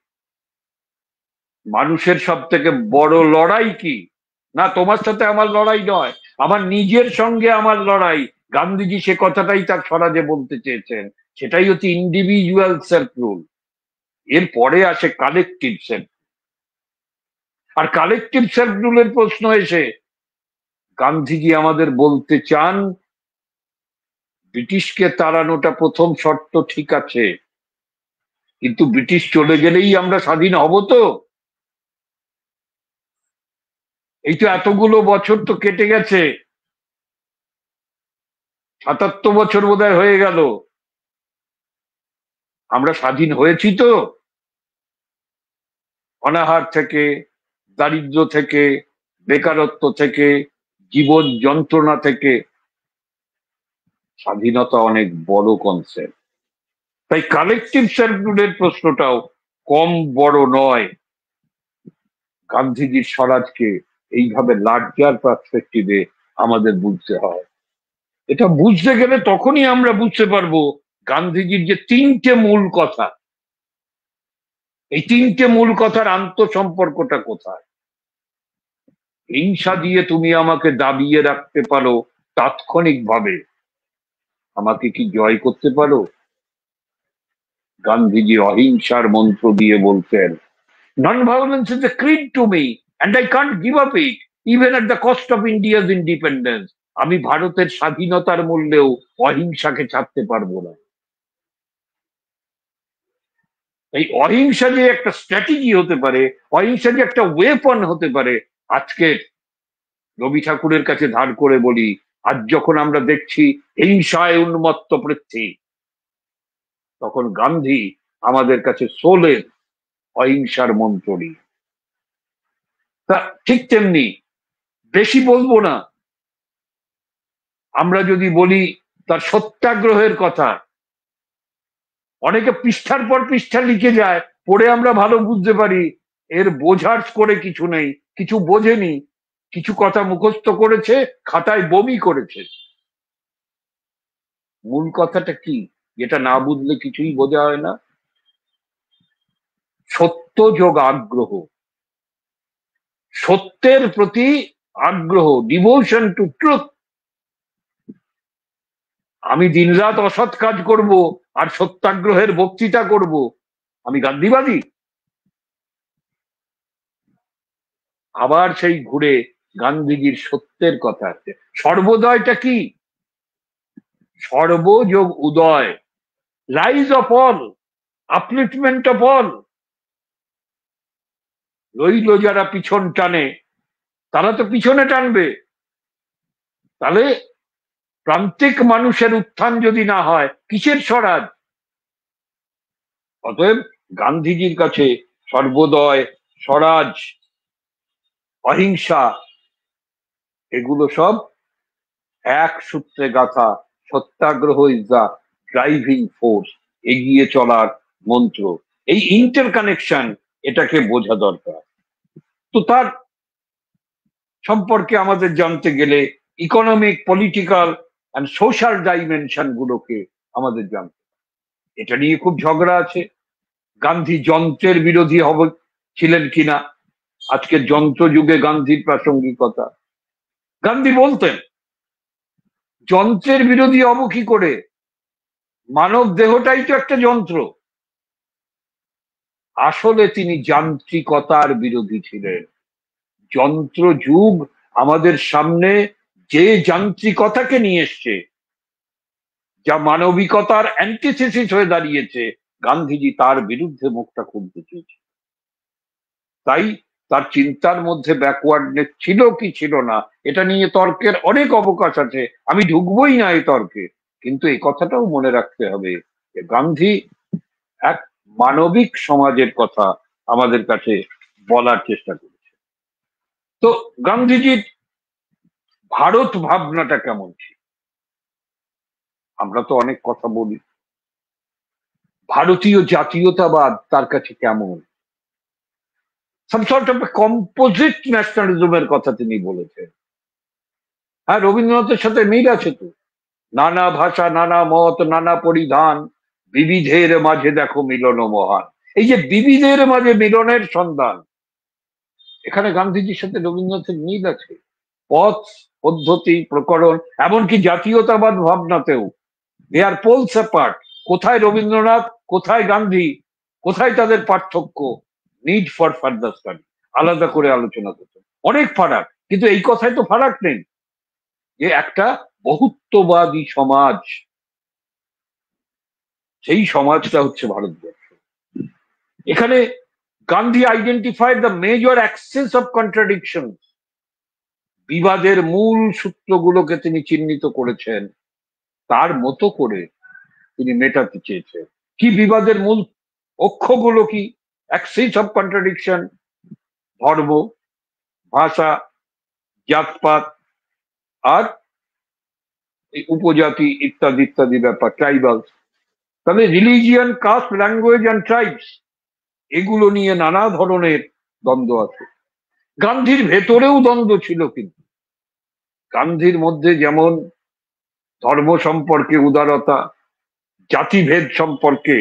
মানুষের সব থেকে বড় লড়াই কি? না, তোমার সাথে আমার লড়াই নয়, আমার নিজের সঙ্গে আমার লড়াই। গান্ধীজি সে কথাটাই তার স্বরাজে বলতে চেয়েছেন। সেটাই হচ্ছে ইন্ডিভিজুয়াল সেলফ রুল। এর পরে আসে কালেকটিভ সেলফ। আর কালেকটিভ সেলফ রুলের প্রশ্ন এসে গান্ধীজি আমাদের বলতে চান, ব্রিটিশকে তাড়ানোটা প্রথম শর্ত ঠিক আছে, কিন্তু ব্রিটিশ চলে গেলেই আমরা স্বাধীন হব তো? এই তো এতগুলো বছর তো কেটে গেছে, ৭৭ বছর বোধহয় হয়ে গেল। আমরা স্বাধীন হয়েছি তো? অনাহার থেকে, দারিদ্র থেকে, বেকারত্ব থেকে, জীবন যন্ত্রণা থেকে। স্বাধীনতা অনেক বড় কনসেপ্ট। তাই কালেকটিভ সেলফ রুলের প্রশ্নটাও কম বড় নয়। গান্ধীজির স্বরাজকে এইভাবে লার্জার পার্সপেক্টিভে আমাদের বুঝতে হয়। এটা বুঝতে গেলে তখনই আমরা বুঝতে পারবো গান্ধীজির যে তিনটে মূল কথা, এই তিনটে মূল কথার আন্তঃসম্পর্কটা কোথায়। হিংসা দিয়ে তুমি আমাকে দাবিয়ে রাখতে পারো তাৎক্ষণিকভাবে, আমাকে কি জয় করতে পারো? গান্ধীজি অহিংসার মন্ত্র দিয়ে বলতেন, non violence is a Creed to me and I can't give up it even at the cost of India's independence. আমি ভারতের স্বাধীনতার মূল্যেও অহিংসাকে ছাড়তে পারবো না। এই অহিংসা যে একটা স্ট্র্যাটেজি হতে পারে, অহিংসা যে একটা ওয়েপন হতে পারে, আজকে রবি ঠাকুরের কাছে ধার করে বলি, আজ যখন আমরা দেখছি হিংসায় উন্মত্ত পৃথ্বী, তখন গান্ধী আমাদের কাছে সোলের অহিংসার মন্ত্রী। তা ঠিক তেমনি, বেশি বলবো না, আমরা যদি বলি তার সত্যাগ্রহের কথা, অনেকে পৃষ্ঠার পর পৃষ্ঠা লিখে যায়, পড়ে আমরা ভালো বুঝতে পারি এর বোঝার করে কিছু নেই, কিছু বোঝেনি, কিছু কথা মুখস্থ করেছে, খাতায় বমি করেছে। মূল কথাটা কি, যেটা না বুঝলে কিছুই বোঝা হয় না? সত্য যোগ আগ্রহ, সত্যের প্রতি আগ্রহ, ডিভোশন টু ট্রুথ। আমি দিনরাত অসৎ কাজ করব আর সত্যাগ্রহের বক্তৃতা করব, আমি গান্ধীবাদী? আবার সেই ঘুরে গান্ধীজির সত্যের কথা আছে। সর্বোদয়টা কি? সর্বযোগ উদয়, rise of all, upliftment of all. রইল যারা পিছন টানে, তারা তো পিছনে টানবে। তাহলে প্রান্তিক মানুষের উত্থান যদি না হয়, কিসের স্বরাজ? অতএব গান্ধীজির কাছে সর্বোদয়, স্বরাজ, অহিংসা, এগুলো সব এক সূত্রে গাথা। সত্যাগ্রহ ইজ দ্য ড্রাইভিং ফোর্স, এগিয়ে চলার মন্ত্র। এই ইন্টারকানেকশন, এটাকে বোঝা দরকার। তো তার সম্পর্কে আমাদের জানতে গেলে economic, political and social dimension গুলোকে আমাদের জানতে, এটা নিয়ে খুব ঝগড়া আছে। গান্ধী যন্ত্রের বিরোধী ছিলেন কিনা, আজকের যন্ত্র যুগে গান্ধীর প্রাসঙ্গিকতা। গান্ধী বলতেন, যন্ত্রের বিরোধী হব কি করে? মানব দেহটাই তো একটা যন্ত্র। আসলে তিনি যান্ত্রিকতার বিরোধী ছিলেন। যন্ত্র যুগ আমাদের সামনে যে যান্ত্রিকতাকে নিয়ে এসছে, যা মানবিকতার অ্যান্টিথেসিস হয়ে দাঁড়িয়েছে, গান্ধীজি তার বিরুদ্ধে মুখটা খুলতে চেয়েছে। তাই তার চিন্তার মধ্যে ব্যাকওয়ার্ডনেস ছিল কি ছিল না এটা নিয়ে তর্কের অনেক অবকাশ আছে, আমি ঢুকবোই না এই তর্কে। কিন্তু এই কথাটাও মনে রাখতে হবে যে গান্ধী এক মানবিক সমাজের কথা আমাদের কাছে বলার চেষ্টা করেছে। তো গান্ধীজির ভারত ভাবনাটা কেমন ছিল? আমরা তো অনেক কথা বলি, ভারতীয় জাতীয়তাবাদ তার কাছে কেমন? সাম সর্ট অফ কম্পোজিট ন্যাশনালিজমের কথা তিনি বলেছেন। হ্যাঁ, রবীন্দ্রনাথের সাথে মিল আছে তো। নানা ভাষা, নানা মত, নানা পরিধান, বিবিধের মাঝে দেখো মিলন মহান। এই যে বিবিধের মাঝে মিলনের সন্ধান, এখানে গান্ধীজির সাথে রবীন্দ্রনাথের মিল আছে। পথ, পদ্ধতি, প্রকরণ, এমনকি জাতীয়তাবাদ ভাবনাতেও দে আর পোলস অ্যাপার্ট। কোথায় রবীন্দ্রনাথ, কোথায় গান্ধী, কোথায় তাদের পার্থক্য? নিড ফর ফার্দার স্টাডি, আলাদা করে আলোচনা করতে অনেক ফারাক। কিন্তু এই কথায় তো ফারাক নেই যে একটা বহুত্ববাদী সমাজ, সেই সমাজটা হচ্ছে ভারতবর্ষ। এখানে Gandhi identified the major access of contradiction. বিবাদের মূল সূত্রগুলোকে তিনি চিহ্নিত করেছেন, তার মতো করে তিনি মেটাতে চেয়েছেন। কি বিবাদের মূল অক্ষগুলো কি? অ্যাক্সেস অফ কন্ট্রাডিকশন, ধর্ম, ভাষা, জাতপাত, আর এই উপজাতি ইত্যাদি ইত্যাদি ব্যাপার, ট্রাইবাল। তাহলে religion, caste, language and tribes, এগুলো নিয়ে নানা ধরনের দ্বন্দ্ব আছে। গান্ধীর ভেতরেও দ্বন্দ্ব ছিল, কিন্তু গান্ধীর মধ্যে যেমন ধর্ম সম্পর্কে উদারতা, জাতিভেদ সম্পর্কে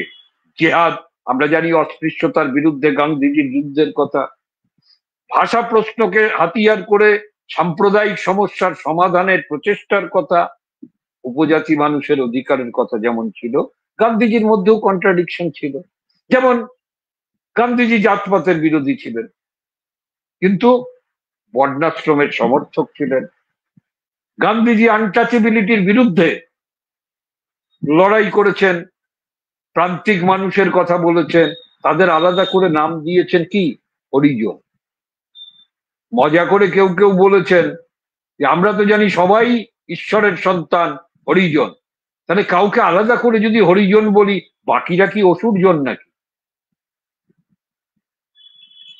জেহাদ, আমরা জানি অস্পৃশ্যতার বিরুদ্ধে গান্ধীজির যুদ্ধের কথা, ভাষা প্রশ্নকে হাতিয়ার করে সাম্প্রদায়িক সমস্যার সমাধানের প্রচেষ্টার কথা, উপজাতি মানুষের অধিকারের কথা যেমন ছিল, গান্ধীজির মধ্যেও কন্ট্রাডিকশন ছিল। যেমন গান্ধীজি জাতপাতের বিরোধী ছিলেন, কিন্তু বর্ণাশ্রমের সমর্থক ছিলেন। গান্ধীজি আনটাচেবিলিটির বিরুদ্ধে লড়াই করেছেন, প্রান্তিক মানুষের কথা বলেছেন, তাদের আলাদা করে নাম দিয়েছেন কি? হরিজন। মজা করে কেউ কেউ বলেছেন যে আমরা তো জানি সবাই ঈশ্বরের সন্তান, হরিজন, তাহলে কাউকে আলাদা করে যদি হরিজন বলি, বাকিরা কি অসুরজন নাকি?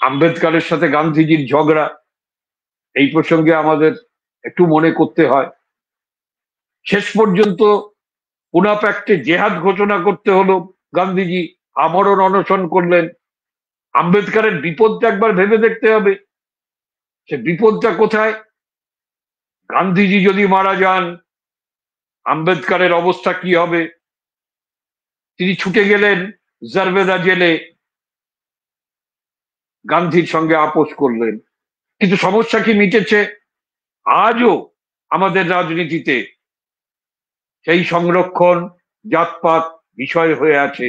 আম্বেদকরের সাথে গান্ধীজির ঝগড়া, এই প্রসঙ্গে আমাদের একটু মনে করতে হয়। শেষ পর্যন্ত পুনাপ্যাক্টে জেহাদ ঘোষণা করতে হলো, গান্ধীজি আমরণ অনশন করলেন। আম্বেদকরের বিপদটা একবার ভেবে দেখতে হবে, সে বিপদটা কোথায়? গান্ধীজি যদি মারা যান, আম্বেদকরের অবস্থা কি হবে? তিনি ছুটে গেলেন জারবেদা জেলে, গান্ধীর সঙ্গে আপোষ করলেন। কিন্তু সমস্যা কি মিটেছে? আজও আমাদের রাজনীতিতে সেই সংরক্ষণ, জাতপাত বিষয় হয়ে আছে।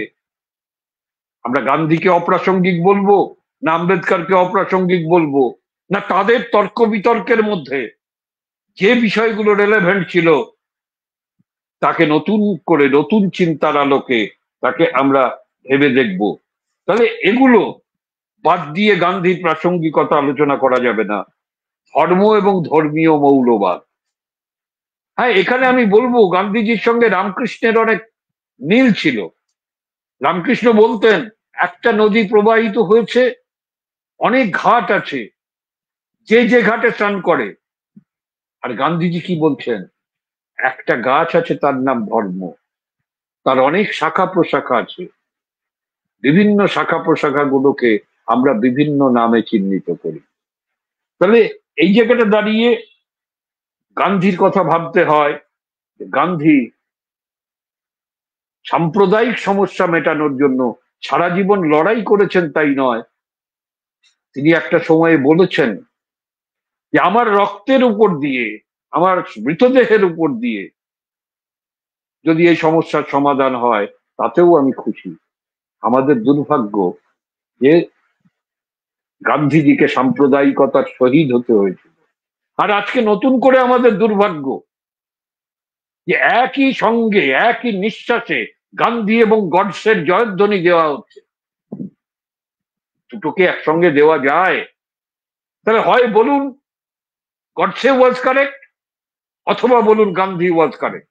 আমরা গান্ধীকে অপ্রাসঙ্গিক বলবো, না আম্বেদকরকে অপ্রাসঙ্গিক বলবো, না তাদের তর্ক বিতর্কের মধ্যে যে বিষয়গুলো রেলেভেন্ট ছিল তাকে নতুন করে, নতুন চিন্তার আলোকে তাকে আমরা ভেবে দেখব? তাহলে এগুলো বাদ দিয়ে গান্ধীর প্রাসঙ্গিকতা আলোচনা করা যাবে না। ধর্ম এবং ধর্মীয় মৌলবাদ, হ্যাঁ, এখানে আমি বলবো গান্ধীজির সঙ্গে রামকৃষ্ণের অনেক মিল ছিল। রামকৃষ্ণ বলতেন একটা নদী প্রবাহিত হয়েছে, অনেক ঘাট আছে, যে যে ঘাটে স্নান করে। আর গান্ধীজি কি বলছেন? একটা গাছ আছে, তার নাম ধর্ম, তার অনেক শাখা প্রশাখা আছে, বিভিন্ন শাখা প্রশাখা গুলোকে আমরা বিভিন্ন নামে চিহ্নিত করি। তাহলে এই জায়গাটা দাঁড়িয়ে গান্ধীর কথা ভাবতে হয়। গান্ধী সাম্প্রদায়িক সমস্যা মেটানোর জন্য সারা জীবন লড়াই করেছেন, তাই নয়, তিনি একটা সময়ে বলেছেন যে আমার রক্তের উপর দিয়ে, আমার মৃতদেহের উপর দিয়ে যদি এই সমস্যার সমাধান হয়, তাতেও আমি খুশি। আমাদের দুর্ভাগ্য যে গান্ধীজিকে সাম্প্রদায়িকতার শহীদ হতে হয়েছিল। আর আজকে নতুন করে আমাদের দুর্ভাগ্য যে একই সঙ্গে, একই নিঃশ্বাসে গান্ধী এবং গডসের জয়ধ্বনি দেওয়া হচ্ছে। দুটোকে একসঙ্গে দেওয়া যায়? তাহলে হয় বলুন গডসে ওয়াজ কারেক্ট, অথবা বলুন গান্ধী ওয়াজ কারেক্ট।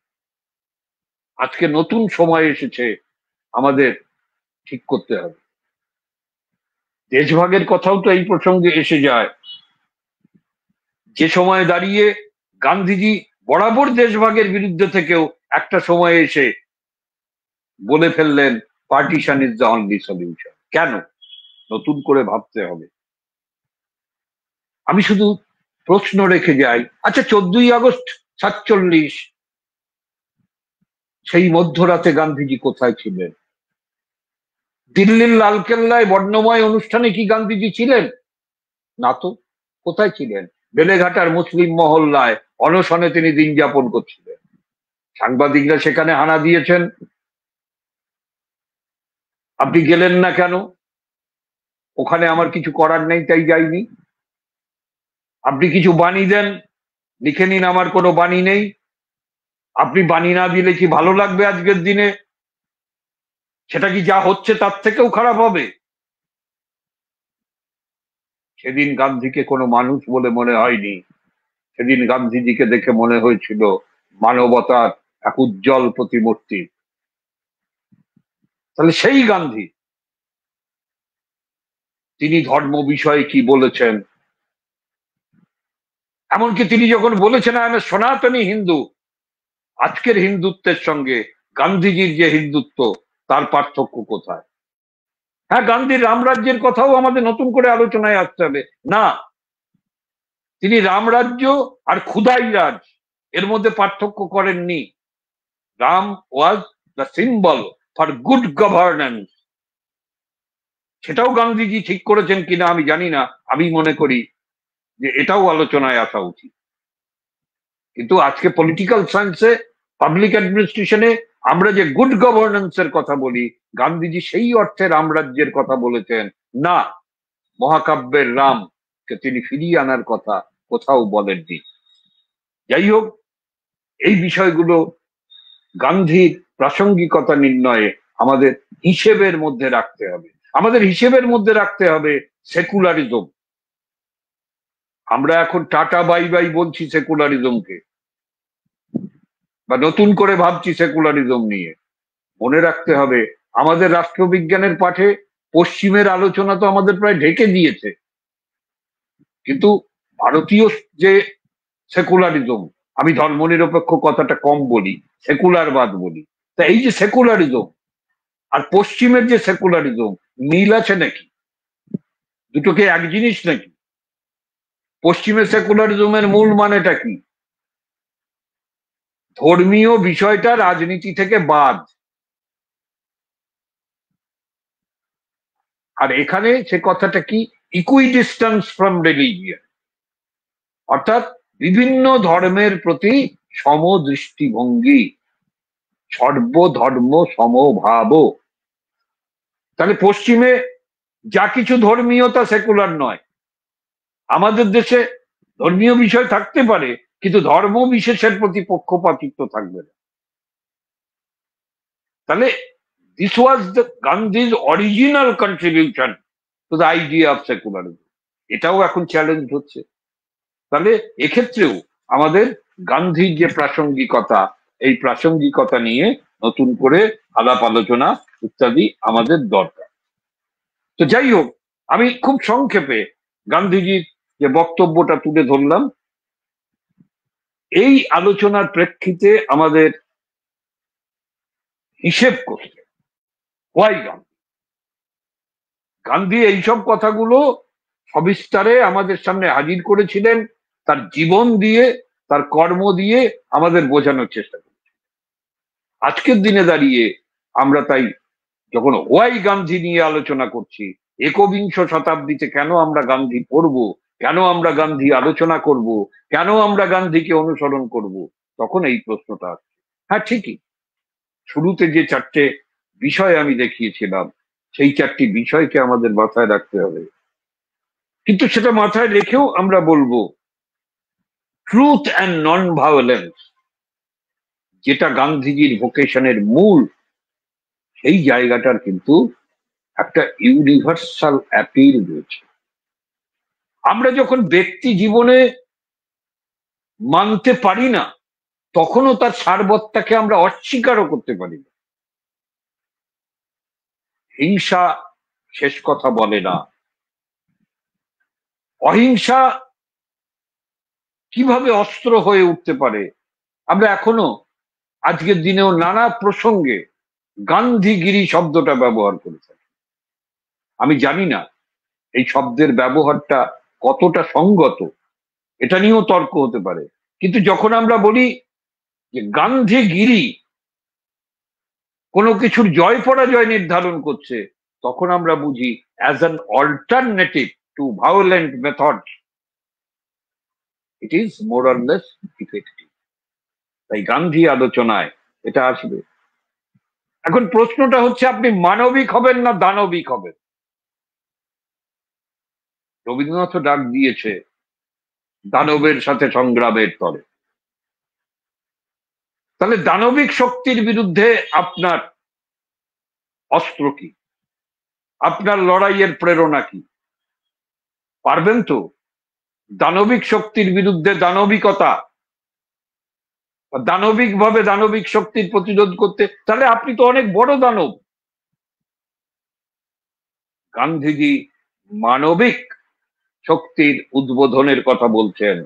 আজকে নতুন সময় এসেছে, আমাদের ঠিক করতে হবে। দেশভাগের কথাও তো এই প্রসঙ্গে এসে যায়। যে সময় দাঁড়িয়ে গান্ধীজি বরাবর দেশভাগের বিরুদ্ধে থেকেও একটা সময় এসে বলে ফেললেন partition is the only solution. কেন? নতুন করে ভাবতে হবে। আমি শুধু প্রশ্ন রেখে যাই, আচ্ছা 14ই আগস্ট 47, সেই মধ্যরাতে গান্ধীজি কোথায় ছিলেন? দিল্লির লালকেল্লায় বর্ণময় অনুষ্ঠানে কি গান্ধীজি ছিলেন? না তো। কোথায় ছিলেন? বেলেঘাটার মুসলিম মহল্লায় অনশনে তিনি দিন যাপন করছিলেন। সাংবাদিকরা সেখানে হানা দিয়েছেন, আপনি গেলেন না কেন? ওখানে আমার কিছু করার নেই তাই যাইনি। আপনি কিছু বাণী দেন, লিখে নিন আমার কোনো বাণী নেই। আপনি বাণী না দিলে কি ভালো লাগবে আজকের দিনে? সেটা কি যা হচ্ছে তার থেকেও খারাপ হবে? সেদিন গান্ধীকে কোনো মানুষ বলে মনে হয়নি। সেদিন গান্ধীজিকে দেখে মনে হয়েছিল মানবতার এক উজ্জ্বল প্রতিমূর্তি। তাহলে সেই গান্ধী, তিনি ধর্ম বিষয়ে কি বলেছেন? এমনকি তিনি যখন বলেছেন আমি সনাতনী হিন্দু, আজকের হিন্দুত্বের সঙ্গে গান্ধীজির যে হিন্দুত্ব, তার পার্থক্য কোথায়? হ্যাঁ, গান্ধীর রামরাজ্যের কথাও আমাদের নতুন করে আলোচনায় আসতে হবে না। তিনি রামরাজ্য আর খুদাই রাজ এর মধ্যে পার্থক্য করেননি। Ram was the symbol for good governance. সেটাও গান্ধীজি ঠিক করেছেন কিনা আমি জানি না, আমি মনে করি যে এটাও আলোচনায় আসা উচিত। কিন্তু আজকে পলিটিক্যাল সায়েন্সে, পাবলিক অ্যাডমিনিস্ট্রেশনে আমরা যে গুড গভর্নেন্সের কথা বলি, গান্ধীজি সেই অর্থে রামরাজ্যের কথা বলেছেন না। মহাকাব্যের রামকে তিনি ফিরিয়ে আনার কথা কোথাও বলেননি। যাই হোক, এই বিষয়গুলো গান্ধীর প্রাসঙ্গিকতা নির্ণয়ে আমাদের হিসেবের মধ্যে রাখতে হবে। আমাদের হিসেবের মধ্যে রাখতে হবে সেকুলারিজম। আমরা এখন টাটা বাই বাই বলছি সেকুলারিজমকে, বা নতুন করে ভাবছি সেকুলারিজম নিয়ে। মনে রাখতে হবে আমাদের রাষ্ট্রবিজ্ঞানের পাঠে পশ্চিমের আলোচনা তো আমাদের প্রায় ঢেকে দিয়েছে, কিন্তু ভারতীয় যে সেকুলারিজম, আমি ধর্মনিরপেক্ষ কথাটা কম বলি, সেকুলারবাদ বলি। তা এই যে সেকুলারিজম আর পশ্চিমের যে সেকুলারিজম, মিল আছে নাকি? দুটোকে এক জিনিস নাকি? পশ্চিমের সেকুলারিজমের মূল মানেটা কি? ধর্মীয় বিষয়টা রাজনীতি থেকে বাদ। আর এখানে সে কথাটা কি? ইকুইডিস্টেন্স ফ্রম রিলিজিয়ন, অর্থাৎ বিভিন্ন ধর্মের প্রতি সমদৃষ্টিভঙ্গি, সর্বধর্ম সমভাব। তাহলে পশ্চিমে যা কিছু ধর্মীয়তা সেকুলার নয়। আমাদের দেশে ধর্মীয় বিষয় থাকতে পারে, কিন্তু ধর্ম বিশেষের প্রতি পক্ষপাতিত্ব থাকবে না। তাহলে this was the Gandhi's original contribution to the idea of secularism. এটাও এখন চ্যালেঞ্জ হচ্ছে। তাহলে এক্ষেত্রেও আমাদের গান্ধীর যে প্রাসঙ্গিকতা, এই প্রাসঙ্গিকতা নিয়ে নতুন করে আলাপ আলোচনা ইত্যাদি আমাদের দরকার। তো যাই হোক, আমি খুব সংক্ষেপে গান্ধীজির যে বক্তব্যটা তুলে ধরলাম, এই আলোচনার প্রেক্ষিতে আমাদের হিসেব করতে হোয়াই গান্ধী। গান্ধী এইসব কথাগুলো সবিস্তারে আমাদের সামনে হাজির করেছিলেন, তার জীবন দিয়ে, তার কর্ম দিয়ে আমাদের বোঝানোর চেষ্টা করেছেন। আজকের দিনে দাঁড়িয়ে আমরা তাই যখন হোয়াই গান্ধী নিয়ে আলোচনা করছি, একবিংশ শতাব্দীতে কেন আমরা গান্ধী পড়ব, কেন আমরা গান্ধী আলোচনা করব, কেন আমরা গান্ধীকে অনুসরণ করব, তখন এই প্রশ্নটা আসছে। হ্যাঁ, ঠিকই, শুরুতে যে চারটে বিষয় আমি দেখিয়েছিলাম, সেই চারটি বিষয়কে আমাদের মাথায় রাখতে হবে। কিন্তু সেটা মাথায় রেখেও আমরা বলবো ট্রুথ অ্যান্ড নন ভায়োলেন্স, যেটা গান্ধীজির ভোকেশনের মূল, সেই জায়গাটার কিন্তু একটা ইউনিভার্সাল অ্যাপিল রয়েছে। আমরা যখন ব্যক্তি জীবনে মানতে পারি না, তখনও তার সারবত্তাকে আমরা অস্বীকারও করতে পারি না। হিংসা শেষ কথা বলে না। অহিংসা কিভাবে অস্ত্র হয়ে উঠতে পারে, আমরা এখনো আজকের দিনেও নানা প্রসঙ্গে গান্ধীগিরি শব্দটা ব্যবহার করে থাকি। আমি জানি না এই শব্দের ব্যবহারটা কতটা সঙ্গত, এটা নিয়েও তর্ক হতে পারে, কিন্তু যখন আমরা বলি যে গান্ধীগিরি কোনো কিছুর জয় পরাজয় নির্ধারণ করছে, তখন আমরা বুঝি as an alternative to violent method it is more or less effective. তাই গান্ধী আলোচনায় এটা আসবে। এখন প্রশ্নটা হচ্ছে, আপনি মানবিক হবেন না দানবিক হবেন? রবীন্দ্রনাথ ডাক দিয়েছে দানবের সাথে সংগ্রামের তরে। তাহলে দানবিক শক্তির বিরুদ্ধে আপনার অস্ত্র কি? আপনার লড়াইয়ের প্রেরণা কি? পারবেন তো দানবিক শক্তির বিরুদ্ধে দানবিকতা, দানবিক ভাবে দানবিক শক্তির প্রতিরোধ করতে? তাহলে আপনি তো অনেক বড় দানব। গান্ধীজি মানবিক শক্তির উদ্বোধনের কথা বলছেন।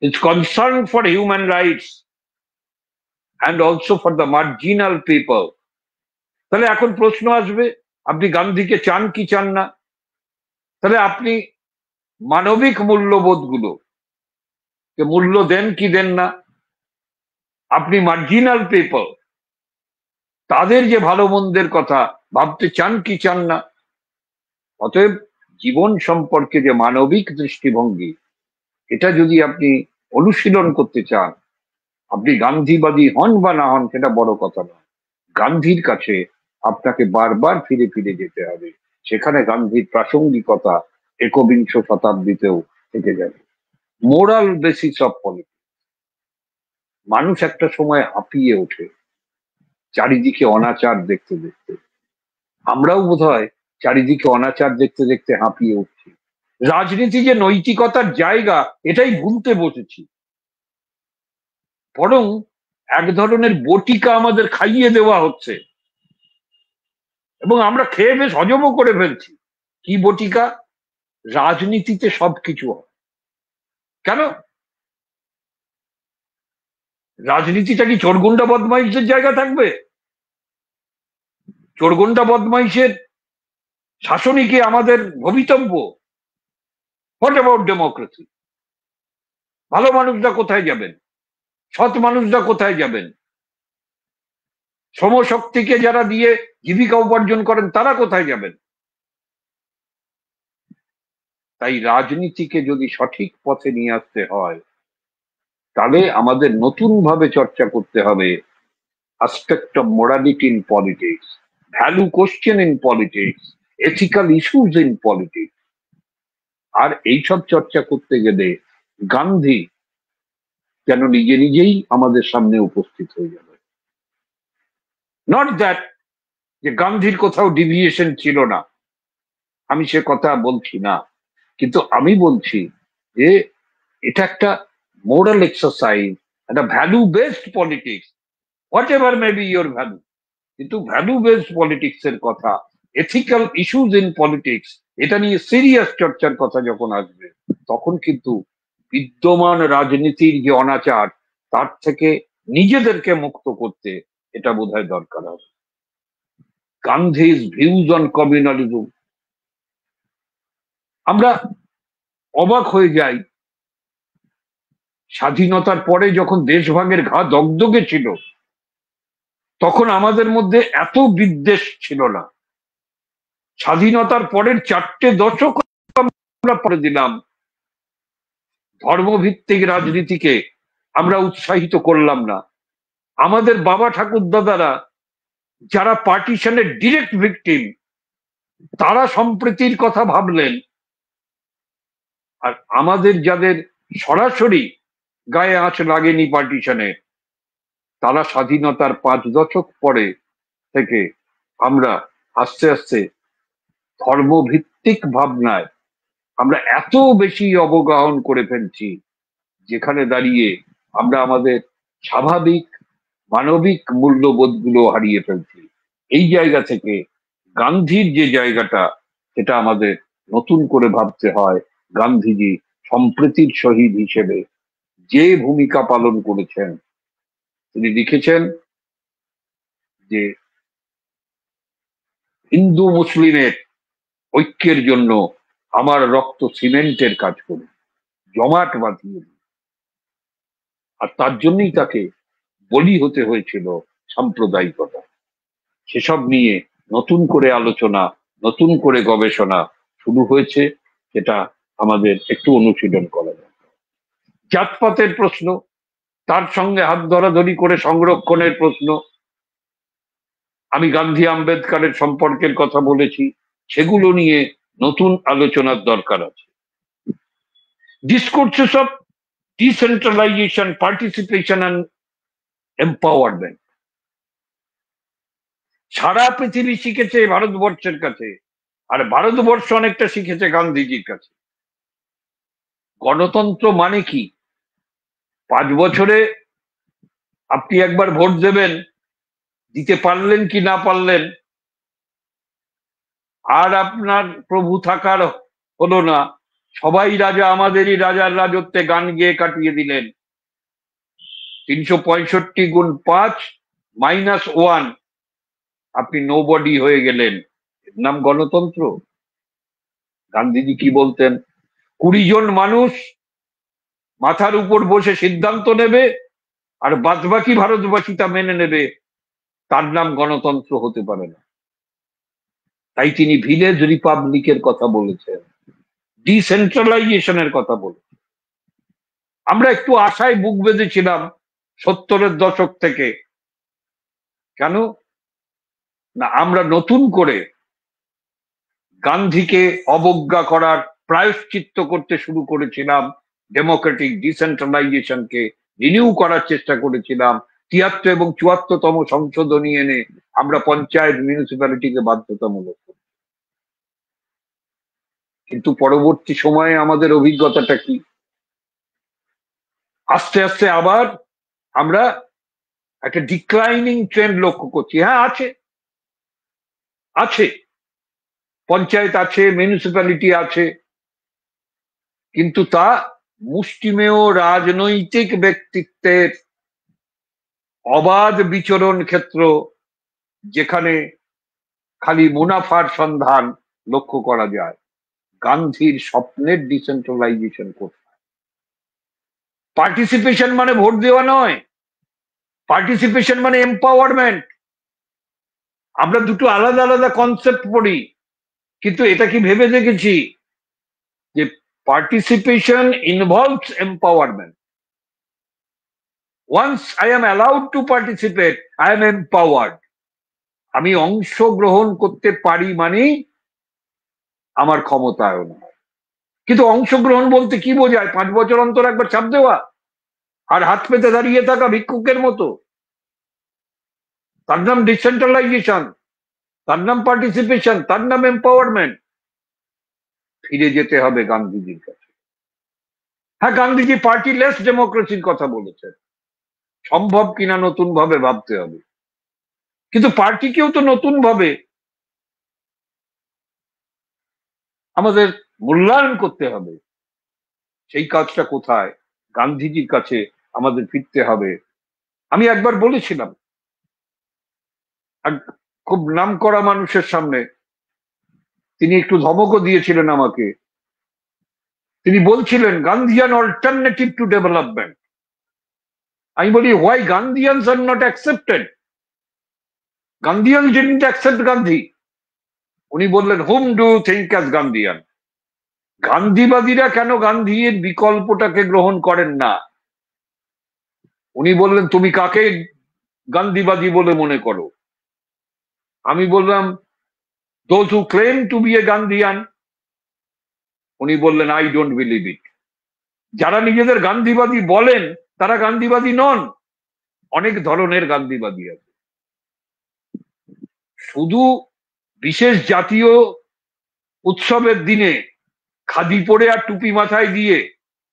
It's concern for human rights and also for the marginal people. তাহলে এখন প্রশ্ন আসবে, আপনি গান্ধীকে চান কি চান না? তাহলে আপনি মানবিক মূল্যবোধগুলো মূল্য দেন কি দেন না? আপনি মার্জিনাল পিপল, তাদের যে ভালো মন্দের কথা ভাবতে চান কি চান না? অতএব জীবন সম্পর্কে যে মানবিক দৃষ্টিভঙ্গি, এটা যদি আপনি অনুশীলন করতে চান, আপনি গান্ধীবাদী হন বা না হন সেটা বড় কথা নয়, গান্ধীর কাছে আপনাকে বারবার ফিরে ফিরে যেতে হবে। সেখানে গান্ধীর প্রাসঙ্গিকতা একবিংশ শতাব্দীতেও থেকে যাবে। Moral basis of politics. মানুষ একটা সময় হাঁপিয়ে ওঠে চারিদিকে অনাচার দেখতে দেখতে। আমরাও বোধহয় চারিদিকে অনাচার দেখতে দেখতে হাঁপিয়ে উঠছি। রাজনীতি যে নৈতিকতার জায়গা, এটাই ভুলতে বসেছি। বরং এক ধরনের বটিকা আমাদের খাইয়ে দেওয়া হচ্ছে, এবং আমরা খেয়ে বেশ হজমও করে ফেলছি। কি বটিকা? রাজনীতিতে সবকিছু হয়। কেন? রাজনীতিটা কি চোরগুন্ডা বদমাইশের জায়গা থাকবে? চোরগুন্ডা বদমাইশের শাসনই কি আমাদের ভবিতব্য? What about democracy? ভালো মানুষরা কোথায় যাবেন? সৎ মানুষরা কোথায় যাবেন? শ্রমশক্তিকে যারা দিয়ে জীবিকা উপার্জন করেন তারা কোথায় যাবেন? তাই রাজনীতিকে যদি সঠিক পথে নিয়ে আসতে হয়, তাহলে আমাদের নতুন ভাবে চর্চা করতে হবে aspect of morality in politics, value question in politics, ethical issues in politics. আর এইসব চর্চা করতে গেলে গান্ধী যেন নিজে নিজেই আমাদের সামনে উপস্থিত হয়ে যাবে। নট দ্যাট যে গান্ধীর কোথাও ডিভিয়েশন ছিল না, আমি সে কথা বলছি না, কিন্তু আমি বলছি যে এটা একটা মোরাল এক্সারসাইজ, একটা value based politics, what ever may be your value, কিন্তু ভ্যালু বেসড পলিটিক্স এর কথা, এথিক্যাল ইস্যুজ ইন পলিটিক্স, এটা নিয়ে সিরিয়াস চর্চার কথা যখন আসবে, তখন কিন্তু বিদ্যমান রাজনীতির যে অনাচার, তার থেকে নিজেদেরকে মুক্ত করতে এটা বোধহয় দরকার হবে। গান্ধীজ ভিউজ অন কমিউনালিজম, আমরা অবাক হয়ে যাই, স্বাধীনতার পরে যখন দেশভাগের ঘা দগদগে ছিল, তখন আমাদের মধ্যে এত বিদ্বেষ ছিল না। স্বাধীনতার পরের 4 দশক আমরা পরে দিলাম, ধর্মভিত্তিক রাজনীতিকে আমরা উৎসাহিত করলাম না। আমাদের বাবা ঠাকুর দাদারা যারা পার্টিশনের ডিরেক্ট ভিকটিম, তারা সম্প্রীতির কথা ভাবলেন, আর আমাদের যাদের সরাসরি গায়ে আঁচ লাগেনি পার্টিশনে, তারা স্বাধীনতার 5 দশক পরে থেকে আমরা আস্তে আস্তে ধর্মভিত্তিক ভাবনায় আমরা এত বেশি অবগাহন করে ফেলছি, যেখানে দাঁড়িয়ে আমরা আমাদের স্বাভাবিক মানবিক মূল্যবোধগুলো হারিয়ে ফেলছি। এই জায়গা থেকে গান্ধীর যে জায়গাটা, সেটা আমাদের নতুন করে ভাবতে হয়। গান্ধীজি সম্প্রীতির শহীদ হিসেবে যে ভূমিকা পালন করেছেন, তিনি লিখেছেন যে হিন্দু মুসলিমের ঐক্যের জন্য আমার রক্ত সিমেন্টের কাজ করে জমাট বাঁধিয়ে দিই। আর তার জন্যই তাকে বলি হতে হয়েছিল সাম্প্রদায়িকতা। সেসব নিয়ে নতুন করে আলোচনা, নতুন করে গবেষণা শুরু হয়েছে, সেটা আমাদের একটু অনুশীলন করা যায়। জাতপাতের প্রশ্ন, তার সঙ্গে হাত ধরাধরি করে সংরক্ষণের প্রশ্ন, আমি গান্ধী আম্বেদকরের সম্পর্কের কথা বলেছি, সেগুলো নিয়ে নতুন আলোচনার দরকার আছে। Discourses of decentralisation, participation and empowerment. সারা পৃথিবী শিখেছে ভারতবর্ষের কাছে, আর ভারতবর্ষ অনেকটা শিখেছে গান্ধীজির কাছে। গণতন্ত্র মানে কি? 5 বছরে আপনি একবার ভোট দেবেন, দিতে পারলেন কি না পারলেন, আর আপনার প্রভু থাকার হলো না, সবাই রাজা, আমাদেরই রাজার রাজত্বে গান গেয়ে কাটিয়ে দিলেন। 365 গুণ 5 -1, আপনি নোবডি হয়ে গেলেন। এর নাম গণতন্ত্র? গান্ধীজি কি বলতেন? 20 জন মানুষ মাথার উপর বসে সিদ্ধান্ত নেবে, আর বাদবাকি ভারতবাসী তা মেনে নেবে, তার নাম গণতন্ত্র হতে পারে না। তাই তিনি ভিলেজ রিপাবলিকের কথা বলেছেন, ডিসেন্ট্রালাইজেশনের কথা বলেছেন। আমরা একটু আশায় বুক বেঁধেছিলাম 70-এর দশক থেকে। কেন না, আমরা নতুন করে গান্ধীকে অবজ্ঞা করার প্রায়শ্চিত্ত করতে শুরু করেছিলাম, ডেমোক্রেটিক ডিসেন্ট্রালাইজেশনকে রিনিউ করার চেষ্টা করেছিলাম। 73 এবং 74তম সংশোধনী এনে আমরা পঞ্চায়েত মিউনিসিপ্যালিটিকে বাধ্যতামূলক করি। কিন্তু পরবর্তী সময়ে আমাদের অভিজ্ঞতাটা কি? আস্তে আস্তে আবার আমরা একটা ডিক্লাইনিং ট্রেন্ড লক্ষ্য করছি। হ্যাঁ, আছে আছে, পঞ্চায়েত আছে, মিউনিসিপ্যালিটি আছে, কিন্তু তা মুষ্টিমেয় রাজনৈতিক ব্যক্তিত্বের অবাধ বিচরণ ক্ষেত্র, যেখানে খালি মুনাফার সন্ধান লক্ষ্য করা যায়। গান্ধীর স্বপ্নের ডিসেন্ট্রালাইজেশন কোথায়? পার্টিসিপেশন মানে ভোট দেওয়া নয়, পার্টিসিপেশন মানে এম্পাওয়ারমেন্ট। আমরা দুটো আলাদা আলাদা কনসেপ্ট পড়ি, কিন্তু এটা কি ভেবে দেখেছি যে participation involves empowerment? Once I am allowed to participate, I am empowered. আমি অংশগ্রহণ করতে পারি মানেই আমার ক্ষমতায়ন হয়। কিন্তু অংশগ্রহণ বলতে কি বোঝায়? 5 বছর অন্তর একবার চাপ দেওয়া আর হাত পেতে দাঁড়িয়ে থাকা ভিক্ষুকের মতো? তার নাম ডিসেন্ট্রালাইজেশন, তার নাম পার্টিসিপেশন, তার নাম এম্পাওয়ারমেন্ট? ফিরে যেতে হবে গান্ধীজির কাছে। হ্যাঁ, গান্ধীজি পার্টিলেস ডেমোক্রেসির কথা বলেছেন, সম্ভব কিনা নতুন ভাবে ভাবতে হবে। কিন্তু পার্টিকেও তো নতুন ভাবে আমাদের মূল্যায়ন করতে হবে। সেই কাজটা কোথায়? গান্ধীজির কাছে আমাদের ফিরতে হবে। আমি একবার বলেছিলাম এক খুব নামকরা মানুষের সামনে, তিনি একটু ধমকও দিয়েছিলেন আমাকে। তিনি বলছিলেন গান্ধিয়ান অল্টারনেটিভ টু ডেভেলপমেন্ট। আমি বলি, why Gandhians are not accepted? Gandhian didn't accept Gandhi. উনি বললেন, whom do think as Gandhian? গান্ধীবাদীরা কেন গান্ধীর বিকল্পটাকে গ্রহণ করেন না? উনি বললেন, তুমি কাকে গান্ধীবাদী বলে মনে করো? আমি বললাম, those who claim to be a Gandhian. উনি বললেন, আই ডোন্ট বিলিভ ইট। যারা নিজেদের গান্ধীবাদী বলেন তারা গান্ধীবাদী নন। অনেক ধরনের গান্ধীবাদী আছে। শুধু বিশেষ জাতীয় উৎসবের দিনে খাদি পরে আর টুপি মাথায় দিয়ে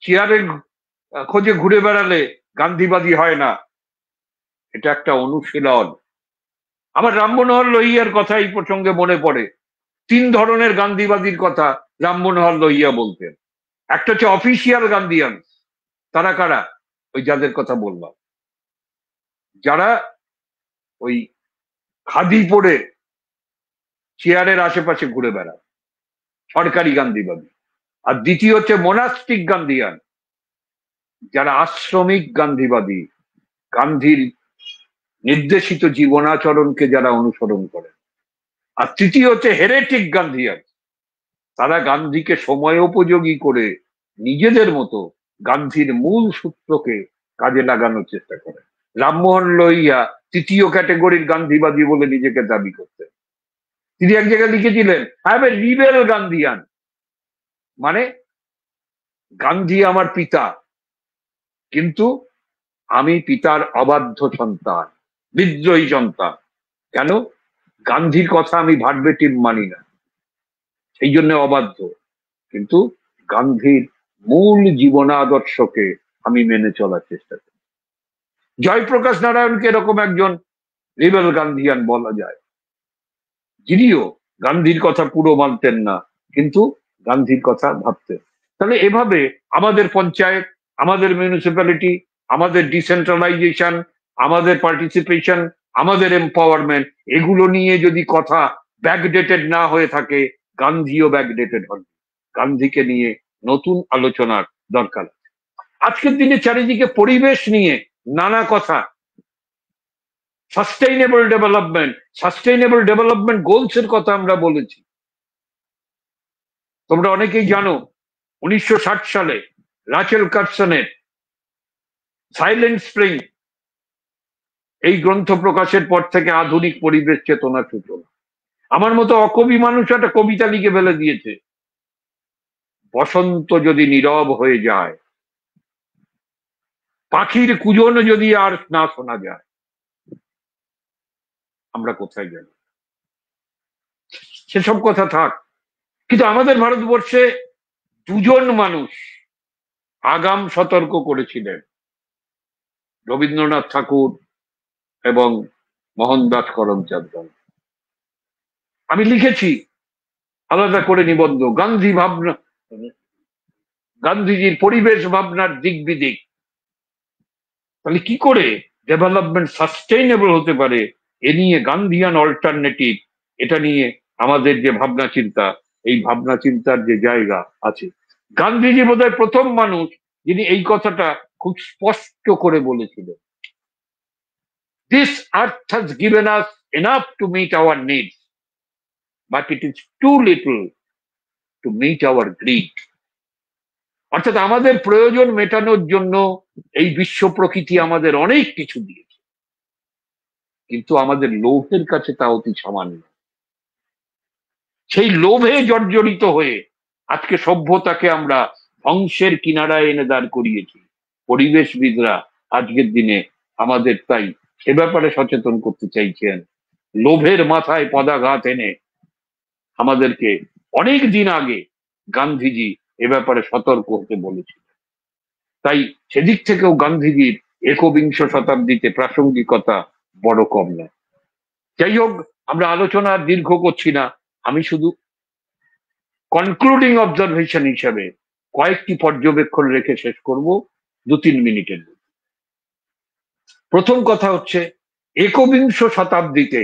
চেয়ারের খোঁজে ঘুরে বেড়ালে গান্ধীবাদী হয় না, এটা একটা অনুশীলন। আমার রাম মনোহর লোহিয়ার কথা এই প্রসঙ্গে মনে পড়ে। 3 ধরনের গান্ধীবাদীর কথা রাম মনোহর লোহিয়া বলতেন। একটা হচ্ছে অফিসিয়াল গান্ধীয়ান। তারা কারা? ওই যাদের কথা বললাম, যারা ওই খাদি পরে চেয়ারের আশেপাশে ঘুরে বেড়ায়, সরকারি গান্ধীবাদী। আর দ্বিতীয় হচ্ছে মোনাস্টিক গান্ধীয়ান, যারা আশ্রমিক গান্ধীবাদী, গান্ধীর নির্দেশিত জীবনাচরণকে যারা অনুসরণ করে। আর তৃতীয় হচ্ছে হেরেটিক গান্ধীয়ান, তারা গান্ধীকে সময় উপযোগী করে নিজেদের মতো গান্ধীর মূল সূত্রকে কাজে লাগানোর চেষ্টা করে। রামমোহন লোহিয়া তৃতীয় ক্যাটেগরির গান্ধীবাদী বলে নিজেকে দাবি করতেন। তিনি এক জায়গায় লিখেছিলেন, I M a rebel Gandhian, মানে গান্ধী আমার পিতা, কিন্তু আমি পিতার অবাধ্য সন্তান, বিদ্রোহী সন্তান। কেন? গান্ধীর কথা আমি ভার্বেটিম মানি না, সেই জন্য অবাধ্য, কিন্তু গান্ধীর মূল জীবনাদর্শকে আমি মেনে চলার চেষ্টা করি। জয়প্রকাশ নারায়ণকে এরকম একজন রিবেল গান্ধীয়ান বলা যায়, যিনিও গান্ধীর কথা পুরো মানতেন না, কিন্তু গান্ধীর কথা ভাবতেন। তাহলে এভাবে আমাদের পঞ্চায়েত, আমাদের মিউনিসিপ্যালিটি, আমাদের ডিসেন্ট্রালাইজেশন, আমাদের পার্টিসিপেশন, আমাদের এম্পাওয়ারমেন্ট, এগুলো নিয়ে যদি কথা ব্যাকডেটেড না হয়ে থাকে, গান্ধীও ব্যাকডেটেড হন। গান্ধীকে নিয়ে নতুন আলোচনার দরকার। আজকের দিনে চারিদিকে পরিবেশ নিয়ে নানা কথা, সাস্টেইনেবল ডেভেলপমেন্ট গোলস এর কথা আমরা বলেছি। তোমরা অনেকেই জানো 1960 সালে রাচেল কার্সনের সাইলেন্ট স্প্রিং এই গ্রন্থ প্রকাশের পর থেকে আধুনিক পরিবেশ চেতনা সূচনা। আমার মতো অকবি মানুষ একটা কবিতা লিখে ফেলে দিয়েছে, বসন্ত যদি নীরব হয়ে যায়, পাখির কুজন যদি আর না শোনা যায়, আমরা কোথায় যাব? সেসব কথা থাক, কিন্তু আমাদের ভারতবর্ষে 2জন মানুষ আগাম সতর্ক করেছিলেন, রবীন্দ্রনাথ ঠাকুর এবং মোহনদাস করমচাঁদ গান্ধী। আমি লিখেছি আলাদা করে নিবন্ধ, গান্ধী ভাবনা, গান্ধীজির পরিবেশ ভাবনার দিক বিদিক। তাহলে কি করে ডেভেলপমেন্ট সাস্টেইনেবল হতে পারে, এ নিয়ে গান্ধীয়ান অল্টারনেটিভ, এটা নিয়ে আমাদের যে ভাবনা চিন্তা, এই ভাবনা চিন্তার যে জায়গা আছে। গান্ধীজি বোধহয় প্রথম মানুষ যিনি এই কথাটা খুব স্পষ্ট করে বলেছিলেন, this earth has given us enough to meet our needs, but it is too little to meet our greed. অর্থাৎ আমাদের প্রয়োজন মেটানোর জন্য এই বিশ্ব প্রকৃতি আমাদের অনেক কিছু দিয়েছে, কিন্তু আমাদের লোভের কাছে তা অতি সামান্য। সেই লোভে জর্জরিত হয়ে আজকে সভ্যতাকে আমরা ধ্বংসের কিনারায় এনে দাঁড় করিয়েছি। পরিবেশবিদরা আজকের দিনে আমাদের তাই সে ব্যাপারে সচেতন করতে চাইছেন। লোভের মাথায় পদাঘাত এনে আমাদেরকে অনেক দিন আগে গান্ধীজি এ ব্যাপারে সতর্ক হতে বলেছিলেন। তাই সেদিক থেকেও গান্ধীজির একবিংশ শতাব্দীতে প্রাসঙ্গিকতা বড় কম নয়। যাই হোক, আমরা আলোচনা দীর্ঘ করছি না, আমি শুধু কনক্লুডিং অবজারভেশন হিসেবে কয়েকটি পর্যবেক্ষণ রেখে শেষ করব 2-3 মিনিটের মধ্যে। প্রথম কথা হচ্ছে, একবিংশ শতাব্দীতে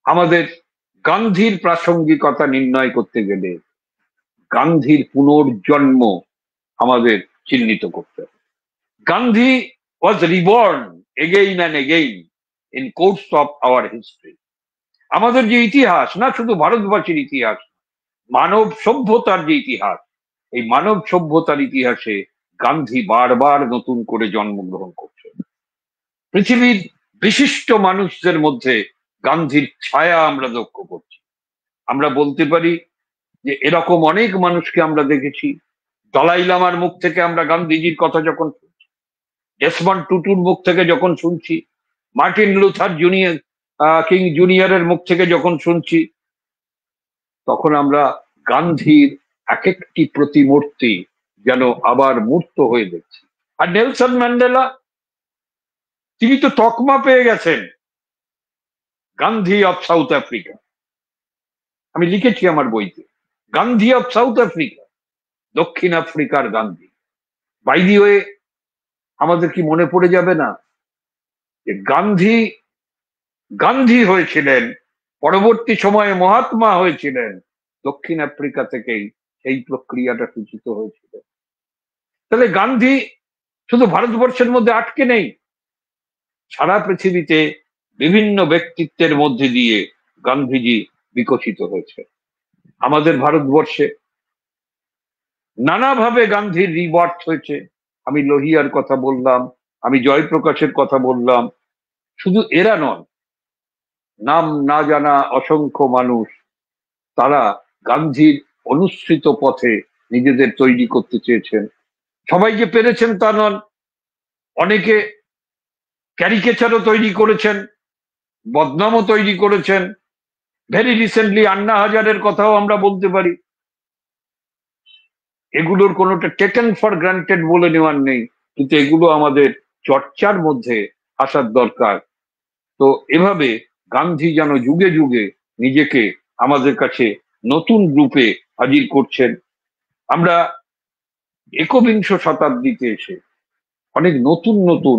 আমাদের গান্ধীর প্রাসঙ্গিকতা নির্ণয় করতে গেলে গান্ধীর পুনর্জন্ম আমাদের চিহ্নিত করতে হবে। Gandhi was reborn again and again in course of our history. আমাদের যে ইতিহাস, না শুধু ভারতবর্ষের ইতিহাস, মানব সভ্যতার যে ইতিহাস, এই মানব সভ্যতার ইতিহাসে গান্ধী বারবার নতুন করে জন্মগ্রহণ করছে। পৃথিবীর বিশিষ্ট মানুষদের মধ্যে গান্ধীর ছায়া আমরা লক্ষ্য করছি। আমরা বলতে পারি যে এরকম অনেক মানুষকে আমরা দেখেছি। দলাই লামার মুখ থেকে আমরা গান্ধীজির কথা যখন শুনছি, ডেসমন্ড টুটুর মুখ থেকে যখন শুনছি, মার্টিন লুথার কিং জুনিয়রের মুখ থেকে যখন শুনছি, তখন আমরা গান্ধীর এক একটি প্রতিমূর্তি যেন আবার মূর্ত হয়ে দেখছি। আর নেলসন ম্যান্ডেলা, তিনি তো তকমা পেয়ে গেছেন গান্ধী অফ সাউথ আফ্রিকা। আমি লিখেছি আমার বইতে, গান্ধী অফ সাউথ আফ্রিকা, দক্ষিণ আফ্রিকার গান্ধী। বাই দি ওয়ে, আমাদের কি মনে পড়ে যাবে না যে গান্ধী গান্ধী হয়েছিলেন, পরবর্তী সময়ে মহাত্মা হয়েছিলেন দক্ষিণ আফ্রিকা থেকেই এই প্রক্রিয়াটা সূচিত হয়েছিল। তাহলে গান্ধী শুধু ভারতবর্ষের মধ্যে আটকে নেই, সারা পৃথিবীতে বিভিন্ন ব্যক্তিত্বের মধ্যে দিয়ে গান্ধীজি বিকশিত হয়েছে। আমাদের ভারতবর্ষে নানাভাবে গান্ধীর রিবার্থ হয়েছে। আমি লোহিয়ার কথা বললাম, আমি জয়প্রকাশের কথা বললাম। শুধু এরা নয়, নাম না জানা অসংখ্য মানুষ, তারা গান্ধীর অনুসৃত পথে নিজেদের তৈরি করতে চেয়েছেন। সবাই যে পেরেছেন তা নন, অনেকে ক্যারিকেচারও তৈরি করেছেন, বদনামও তৈরি করেছেন। ভেরি রিসেন্টলি আন্না হাজারের কথাও আমরা বলতে পারি। এগুলোর কোনোটা টেকেন ফর গ্রান্টেড বলে নেওয়ার নেই, কিন্তু এগুলো আমাদের চর্চার মধ্যে আসার দরকার। তো এভাবে গান্ধী যেন যুগে যুগে নিজেকে আমাদের কাছে নতুন রূপে হাজির করছেন। আমরা একবিংশ শতাব্দীতে এসে অনেক নতুন নতুন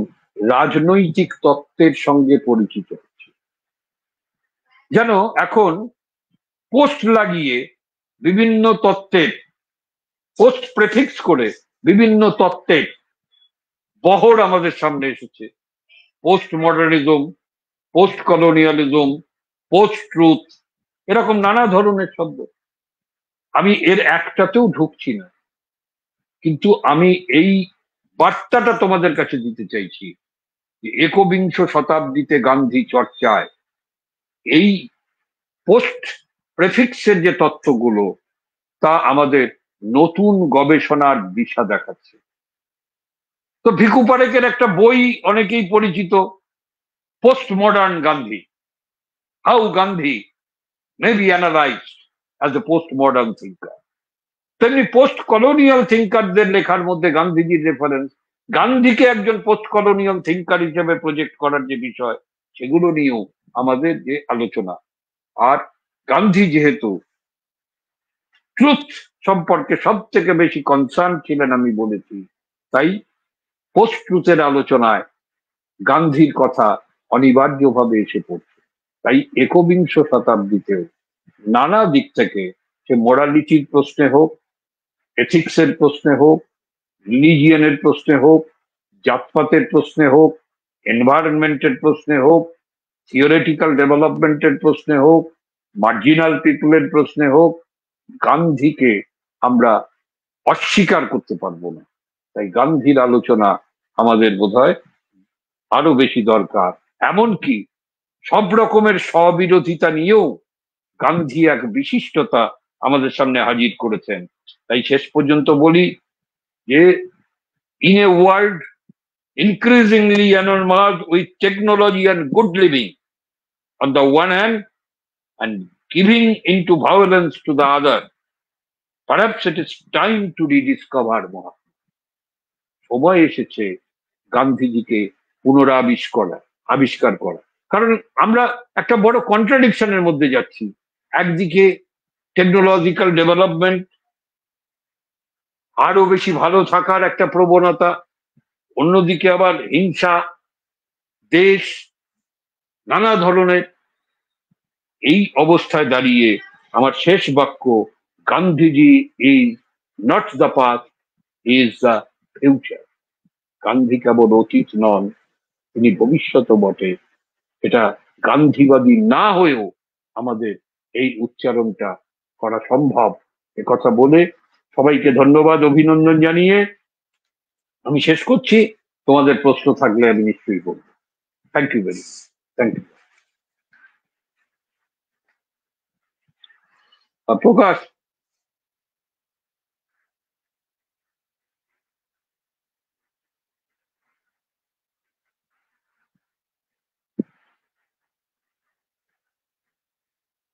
রাজনৈতিক তত্ত্বের সঙ্গে পরিচিত হচ্ছি। যেন এখন পোস্ট লাগিয়ে বিভিন্ন তত্ত্বের, পোস্ট প্রেফিক্স করে বিভিন্ন তত্ত্বের বহর আমাদের সামনে এসেছে। Post modernism, post colonialism, post truth, এরকম নানা ধরনের শব্দ। আমি এর একটাতেও ঢুকছি না, কিন্তু আমি এই বার্তাটা তোমাদের কাছে দিতে চাইছি যে একবিংশ শতাব্দীতে গান্ধী চর্চায় এই পোস্ট প্রেফিক্সের যে তথ্যগুলো, তা আমাদের নতুন গবেষণার দিশা দেখাচ্ছে। তো ভিকু পারেকের একটা বই অনেকেই পরিচিত, post modern Gandhi, how Gandhi may be analysed as a post modern thinker. তেমনি পোস্ট কলোনিয়াল থিঙ্কারদের লেখার মধ্যে গান্ধীজির রেফারেন্স, গান্ধীকে একজন পোস্ট কলোনিয়াল থিঙ্কার হিসেবে প্রজেক্ট করার যে বিষয়, সেগুলো নিয়েও আমাদের যে আলোচনা। আর গান্ধী যেহেতু ট্রুথ সম্পর্কে সব থেকে বেশি কনসার্ন ছিলেন, আমি বলেছি, তাই পোস্ট ট্রুথের আলোচনায় গান্ধীর কথা অনিবার্যভাবে এসে পড়ছে। তাই একবিংশ শতাব্দীতেও নানা দিক থেকে, সে মোরালিটির প্রশ্নে হোক, এথিক্সের প্রশ্নে হোক, রিলিজিয়নের প্রশ্নে হোক, জাতপাতের প্রশ্নে হোক, এনভায়রনমেন্টের প্রশ্নে হোক, থিওরিটিক্যাল ডেভেলপমেন্টের প্রশ্নে হোক, মার্জিনাল পিপুলের প্রশ্নে হোক, গান্ধীকে আমরা অস্বীকার করতে পারবো না। তাই গান্ধীর আলোচনা আমাদের বোধহয় আরো বেশি দরকার। এমনকি সব রকমের স্ববিরোধিতা নিয়েও গান্ধী এক বিশিষ্টতা আমাদের সামনে হাজির করেছেন। তাই শেষ পর্যন্ত বলি যে in a world increasingly enamored with technology and good living on the one hand and giving into violence to the other, perhaps it is time to rediscover Mahatma. সময় এসেছে গান্ধীজিকে আবিষ্কার করা। কারণ আমরা একটা বড় কন্ট্রাডিকশনের মধ্যে যাচ্ছি। একদিকে টেকনোলজিক্যাল ডেভেলপমেন্ট, আরো বেশি ভালো থাকার একটা প্রবণতা, অন্যদিকে আবার হিংসা, দেশ, নানা ধরনের। এই অবস্থায় দাঁড়িয়ে আমার শেষ বাক্য, Gandhiji is not the past, is the future. Gandhi কেবল অতীত নন, তিনি ভবিষ্যৎ বটে। এটা গান্ধীবাদী না হয়েও আমাদের এই উচ্চারণটা করা সম্ভব। কথা বলে সবাইকে ধন্যবাদ, অভিনন্দন জানিয়ে আমি শেষ করছি। তোমাদের প্রশ্ন থাকলে আমি নিশ্চয়ই বলবো। Thank you very much. Thank you. Prakash,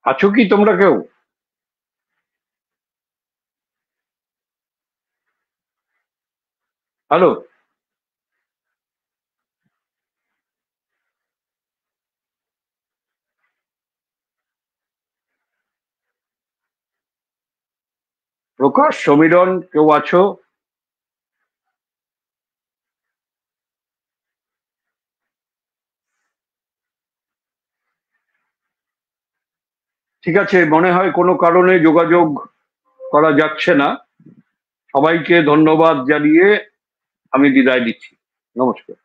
আছো কি তোমরা কেউ? হ্যালো। প্রকাশ, সমীরণ, কেউ আছো? ঠিক আছে, মনে হয় কোনো কারণে যোগাযোগ করা যাচ্ছে না। সবাইকে ধন্যবাদ জানিয়ে আমি বিদায় দিচ্ছি। নমস্কার।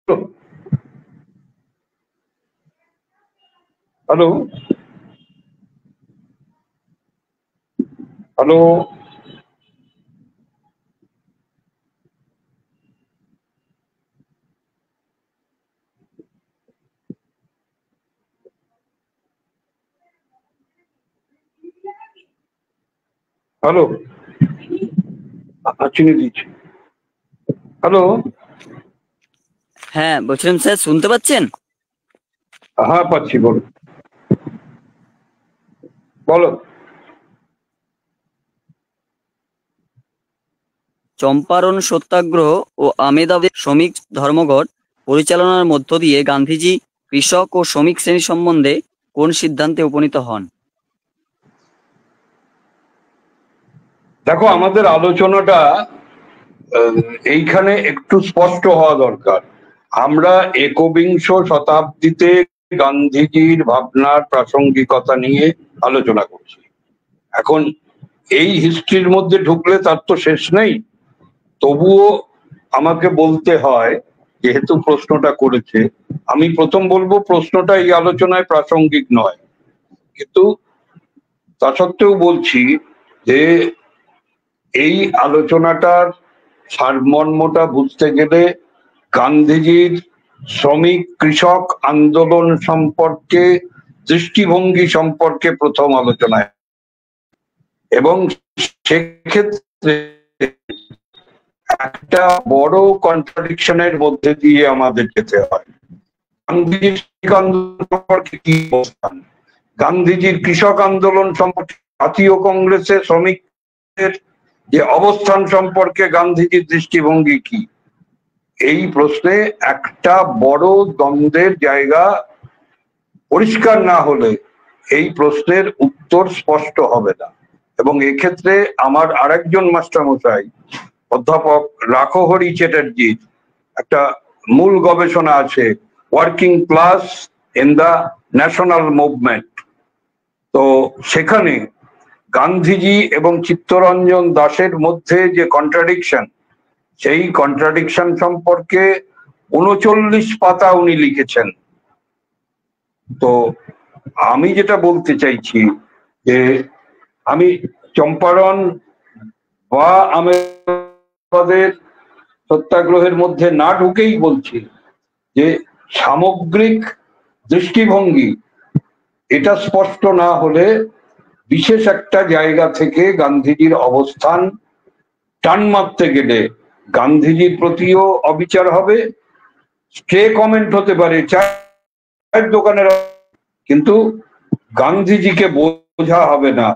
হ্যালো, হ্যালো, হ্যালো, চিনে দিচ্ছি। হ্যালো, হ্যাঁ বলছিলাম স্যার, শুনতে পাচ্ছেন? হ্যাঁ পাচ্ছি, বলো বলো। চম্পারণ সত্যাগ্রহ ও আহমেদাবাদের শ্রমিক ধর্মঘট পরিচালনার মধ্য দিয়ে গান্ধীজি কৃষক ও শ্রমিক শ্রেণী সম্বন্ধে কোন সিদ্ধান্তে উপনীত হন? দেখো, আমাদের আলোচনাটা এইখানে একটু স্পষ্ট হওয়া দরকার। আমরা একবিংশ শতাব্দীতে গান্ধীজির ভাবনার প্রাসঙ্গিকতা নিয়ে আলোচনা করছি। এখন এই হিস্ট্রির মধ্যে ঢুকলে তার তো শেষ নেই। তবুও আমাকে বলতে হয়, যেহেতু প্রশ্নটা করেছে, আমি প্রথম বলবো প্রশ্নটা এই আলোচনায় প্রাসঙ্গিক নয়, কিন্তু তা সত্ত্বেও বলছি যে এই আলোচনাটার সারমর্মটা বুঝতে গেলে গান্ধীজির শ্রমিক কৃষক আন্দোলন সম্পর্কে দৃষ্টিভঙ্গি সম্পর্কে প্রথম আলোচনায়, এবং সেক্ষেত্রে একটা বড় কন্ট্রাডিকশনের মধ্যে দিয়ে আমাদের যেতে হয়। গান্ধীজির আন্দোলন সম্পর্কে কি অবস্থান, গান্ধীজির কৃষক আন্দোলন সম্পর্কে, জাতীয় কংগ্রেসে শ্রমিকদের যে অবস্থান সম্পর্কে গান্ধীজির দৃষ্টিভঙ্গি কি, এই প্রশ্নে একটা বড় দ্বন্দ্বের জায়গা পরিষ্কার না হলে এই প্রশ্নের উত্তর স্পষ্ট হবে না। এবং এক্ষেত্রে আমার আরেকজন মাস্টারমশাই অধ্যাপক রাখহরি চ্যাটার্জির একটা মূল গবেষণা আছে, working class in the national movement. তো সেখানে গান্ধীজি এবং চিত্তরঞ্জন দাসের মধ্যে যে কন্ট্রাডিকশন, সেই কন্ট্রাডিকশন সম্পর্কে 39 পাতা উনি লিখেছেন। তো আমি যেটা বলতে চাইছি যে আমি চম্পারণ বা আমাদের সত্যাগ্রহের মধ্যে না ঢুকেই বলছি যে সামগ্রিক দৃষ্টিভঙ্গি এটা স্পষ্ট না হলে বিশেষ একটা জায়গা থেকে গান্ধীজির অবস্থান টান মারতে গেলে গান্ধীজির প্রতিও অবিচার হবে, স্ট্রে কমেন্ট হতে পারে চায়ের দোকানের, কিন্তু গান্ধীজিকে বোঝা হবে না।